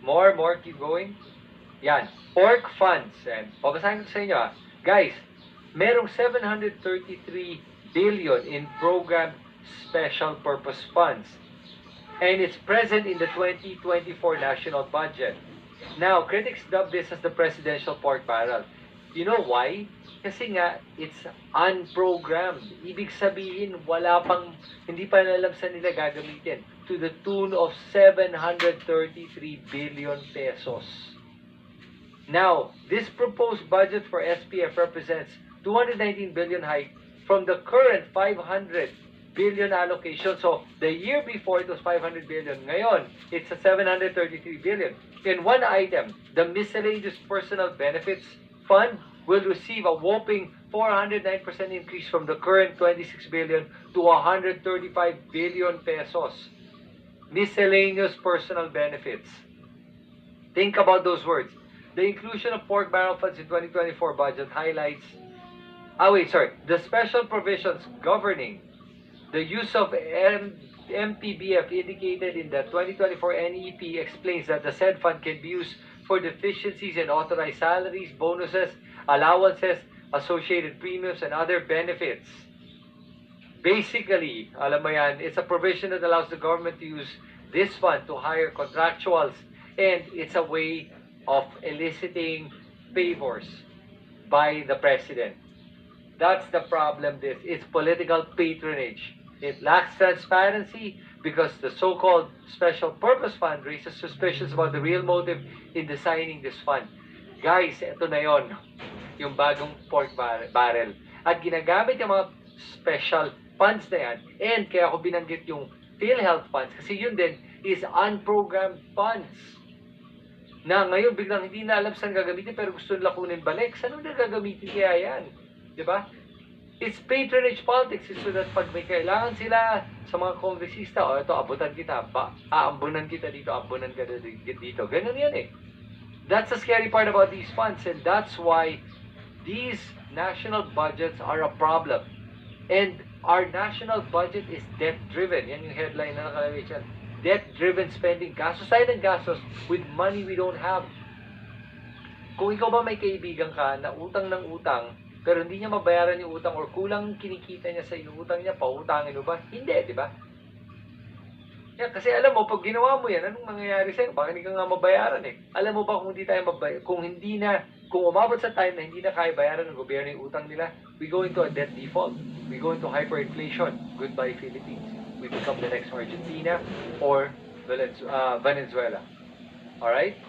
A: more, keep going. Yan, pork funds. And, babasahin ko sa inyo Guys, merong 733 billion in program special purpose funds. And it's present in the 2024 national budget. Now, critics dub this as the presidential pork barrel. You know why? Kasi nga, it's unprogrammed. Ibig sabihin, hindi pa alam saan nila gagamitin. To the tune of 733 billion pesos. Now, this proposed budget for SPF represents 219 billion hike from the current 500 billion allocation. So, the year before it was 500 billion. Ngayon, it's a 733 billion. In one item, the miscellaneous personal benefits fund will receive a whopping 409% increase from the current 26 billion to 135 billion pesos. Miscellaneous personal benefits. Think about those words. The inclusion of pork barrel funds in 2024 budget highlights the special provisions governing the use of MPBF indicated in the 2024 NEP explains that the said fund can be used for deficiencies in authorized salaries, bonuses, allowances, associated premiums, and other benefits. Basically, alam mo yan, it's a provision that allows the government to use this fund to hire contractuals, and it's a way of eliciting favors by the president. That's the problem. It's political patronage. It lacks transparency because the so-called special purpose fund raises suspicions about the real motive in designing this fund. Guys, ito na yon, yung bagong pork barrel. At ginagamit yung mga special funds na yan, and kaya ako binanggit yung PhilHealth funds, kasi yun din is unprogrammed funds. Na ngayon biglang hindi na alam saan gagamitin, pero gusto nila kunin balik. Saan nila gagamitin kaya yan? Diba? It's patronage politics. It's so that pag may kailangan sila sa mga kongresista, o ito, abutan kita, aambunan kita dito, ambunan ka dito. Ganun yan eh. That's the scary part about these funds, and that's why these national budgets are a problem. And our national budget is debt-driven. Yan yung headline na nakalagay dyan. Debt-driven spending. Gastos tayo ng gastos with money we don't have. Kung ikaw ba may kaibigan ka na utang ng utang, pero hindi niya mabayaran yung utang or kulang kinikita niya sa utang niya, pautangin mo ba? Hindi, di ba? Yeah, kasi alam mo, pag ginawa mo yan, anong mangyayari sa'yo? Bakit hindi ka nga mabayaran eh? Alam mo ba kung hindi tayo kung umabot sa time na hindi na kaya bayaran ng gobyerno yung utang nila, we go into a debt default. We go into hyperinflation. Goodbye, Philippines. We become the next Argentina or Venezuela. Alright?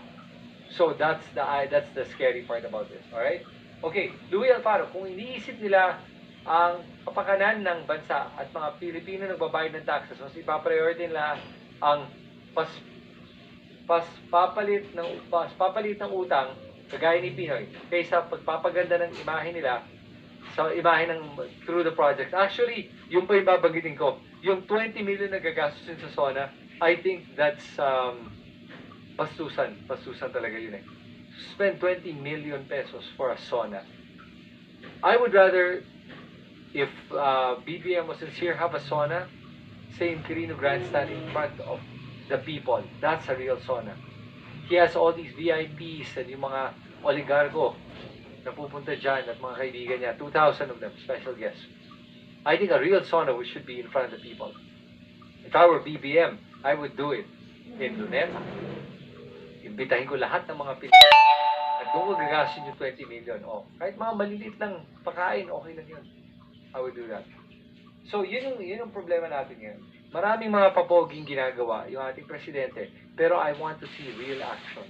A: So that's the scary part about this. Alright? Okay, Louis Alfaro, kung iniisip nila ang kapakanan ng bansa at mga Pilipino nagbabayad ng taxes, mas ipapriority nila ang papalit ng utang kagaya ni Pinoy kaysa pagpapaganda ng imahe nila sa imahe ng through the projects. Actually, yung pa yung babanggitin ko, yung 20 million na gagastusin sa SONA, I think that's pastusan talaga yun eh. Spend 20 million pesos for a SONA. I would rather, if BBM was sincere, have a SONA, say in Quirino Grandstand in front of the people. That's a real SONA. He has all these VIPs and yung mga oligarko na pupunta dyan at mga kaibigan niya, 2,000 of them, special guests. I think a real SONA should be in front of the people. If I were BBM, I would do it in Luneta. Imbitahin ko lahat ng mga Pilipino at doon ko gagasin yung 20 million. Oh, kahit mga maliliit lang pakain, okay lang yun. I would do that. So, yun yung problema natin ngayon. Maraming mga papoging ginagawa yung ating presidente, pero I want to see real action.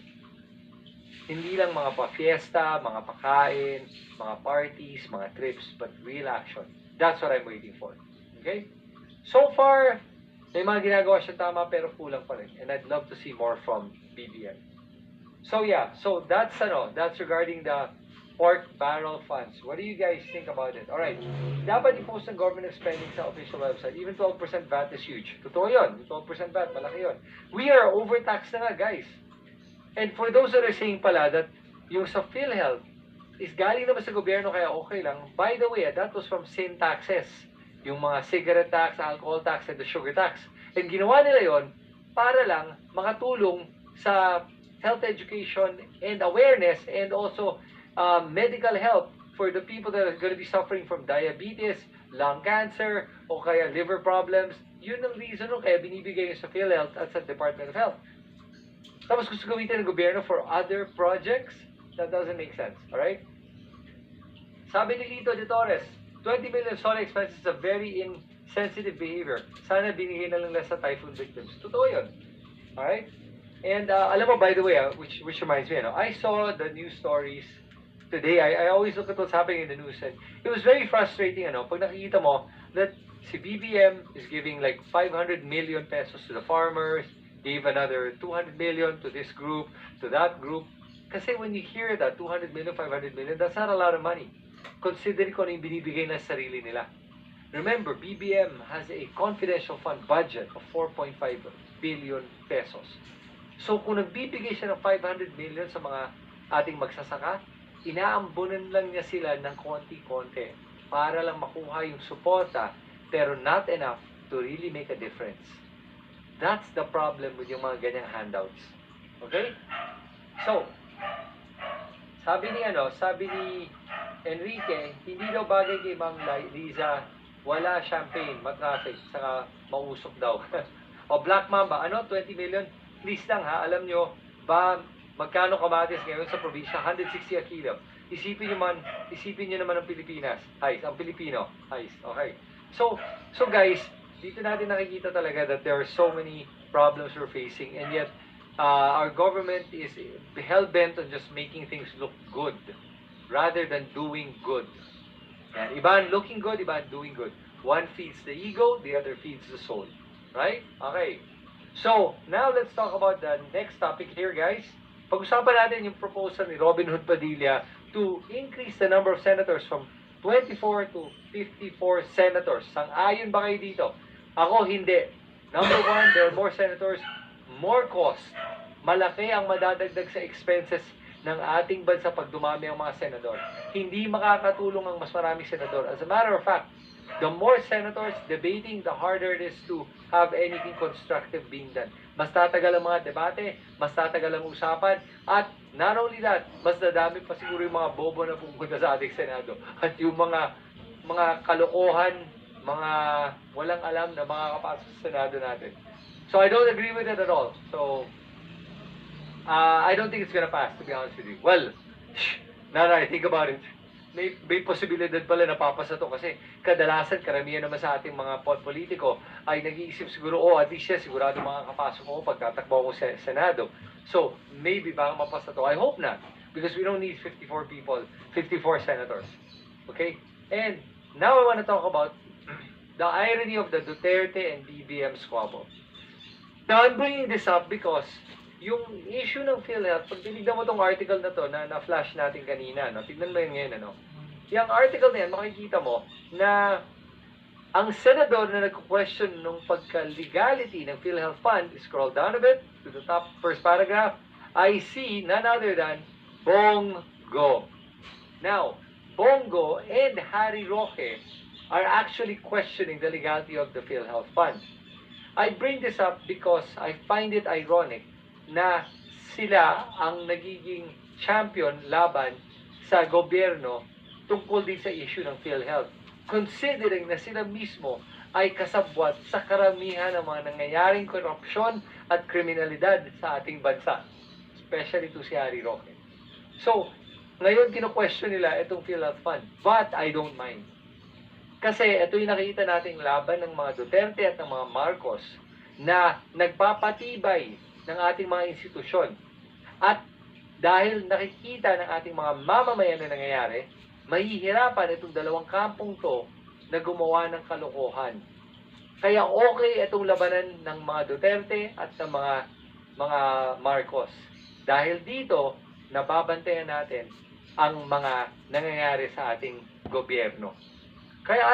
A: Hindi lang mga pa-fiesta, mga pakain, mga parties, mga trips, but real action. That's what I'm waiting for. Okay? So far, may mga ginagawa siya tama pero kulang pa rin. And I'd love to see more from BBM. So yeah, so that's regarding the pork barrel funds. What do you guys think about it? Alright, dapat i-post ng government spending sa official website. Even 12% VAT is huge. Totoo yun. 12% VAT, malaki yun. We are overtaxed na nga, guys. And for those that are saying pala that yung sa PhilHealth is galing naman sa gobyerno kaya okay lang. By the way, that was from sin taxes. Yung mga cigarette tax, alcohol tax, and the sugar tax. And ginawa nila yon para lang makatulong sa health education and awareness and also medical help for the people that are going to be suffering from diabetes, lung cancer, o kaya liver problems. Yun ang reason kaya binibigay sa PhilHealth at sa Department of Health. Tapos gusto gamitin ng gobyerno for other projects? That doesn't make sense. Alright? Sabi ni Lito de Torres, 20 million SONA expenses is a very insensitive behavior. Sana binigay na lang sa typhoon victims. Totoo yun. Alright? And alam mo, by the way, which reminds me, I saw the news stories today. I always look at what's happening in the news, and it was very frustrating, pag nakikita mo that si BBM is giving like 500 million pesos to the farmers, gave another 200 million to this group, to that group. Kasi when you hear that, 200 million, 500 million, that's not a lot of money. Considering kung ano yung binibigay na sarili nila. Remember, BBM has a confidential fund budget of 4.5 billion pesos. So kung nagbibigay siya ng 500 million sa mga ating magsasaka, inaambunan lang niya sila ng konti-konti para lang makuha yung suporta, pero not enough to really make a difference. That's the problem with yung mga ganyang handouts. Okay? So, sabi ni Enrique, hindi daw bagay kay Ma'am Liza, wala champagne, matraffic, saka mausok daw. O Black Mamba, 20 million? Please lang ha, alam nyo, magkano kamatis ngayon sa probinsya? 160 a kilo. Isipin nyo naman ang Pilipinas. Ang Pilipino. Okay. So guys, dito natin nakikita talaga that there are so many problems we're facing, and yet our government is hell-bent on just making things look good rather than doing good. Yan. Iba ang looking good, iba ang doing good. One feeds the ego, the other feeds the soul. Right? Okay. So, now let's talk about the next topic here, guys. Pag-usapan natin yung proposal ni Robin Hood Padilla to increase the number of senators from 24 to 54 senators. Sang-ayon ba kayo dito? Ako, hindi. Number one, there are more senators, more cost. Malaki ang madadagdag sa expenses ng ating bansa pag dumami ang mga senador. Hindi makakatulong ang mas maraming senador. As a matter of fact, the more senators debating, the harder it is to have anything constructive being done. Mas tatagal ang mga debate, mas tatagal ang usapan, at not only that, mas dadami pa siguro yung mga bobo na pumunta sa ating Senado. At yung mga kalokohan, mga walang alam na makakapasok sa Senado natin. So I don't agree with it at all. So I don't think it's gonna pass, to be honest with you. Well, now that I think about it, may posibilidad pala na papasa to kasi kadalasan, karamihan naman sa ating mga politiko ay nag-iisip siguro, at least siya, sigurado makakapasok ako pag tatakbo ako sa Senado. So, maybe baka mapasa to. I hope not, because we don't need 54 people, 54 senators. Okay? And now I want to talk about the irony of the Duterte and BBM squabble. Now, I'm bringing this up because yung issue ng PhilHealth, pag tinignan mo tong article na to na na-flash natin kanina, no? Tignan mo yun ngayon, ano? Yung article na yan, makikita mo na ang senador na nag-question nung pagka-legality ng PhilHealth Fund, scroll down a bit to the top first paragraph, I see none other than Bongo. Now, Bongo and Harry Roque are actually questioning the legality of the PhilHealth Fund. I bring this up because I find it ironic na sila ang nagiging champion laban sa gobyerno tungkol din sa issue ng PhilHealth. Considering na sila mismo ay kasabwat sa karamihan ng mga nangyayaring korupsyon at kriminalidad sa ating bansa. Especially to si Harry Roque. So, ngayon kino-question nila itong PhilHealth Fund. But I don't mind. Kasi ito yung nakita nating laban ng mga Duterte at ng mga Marcos na nagpapatibay ng ating mga institusyon. At dahil nakikita ng ating mga mamamayan na nangyayari, mahihirapan itong dalawang kampong to na gumawa ng kalokohan. Kaya okay itong labanan ng mga Duterte at ng mga Marcos. Dahil dito, nababantayan natin ang mga nangyayari sa ating gobyerno. Kaya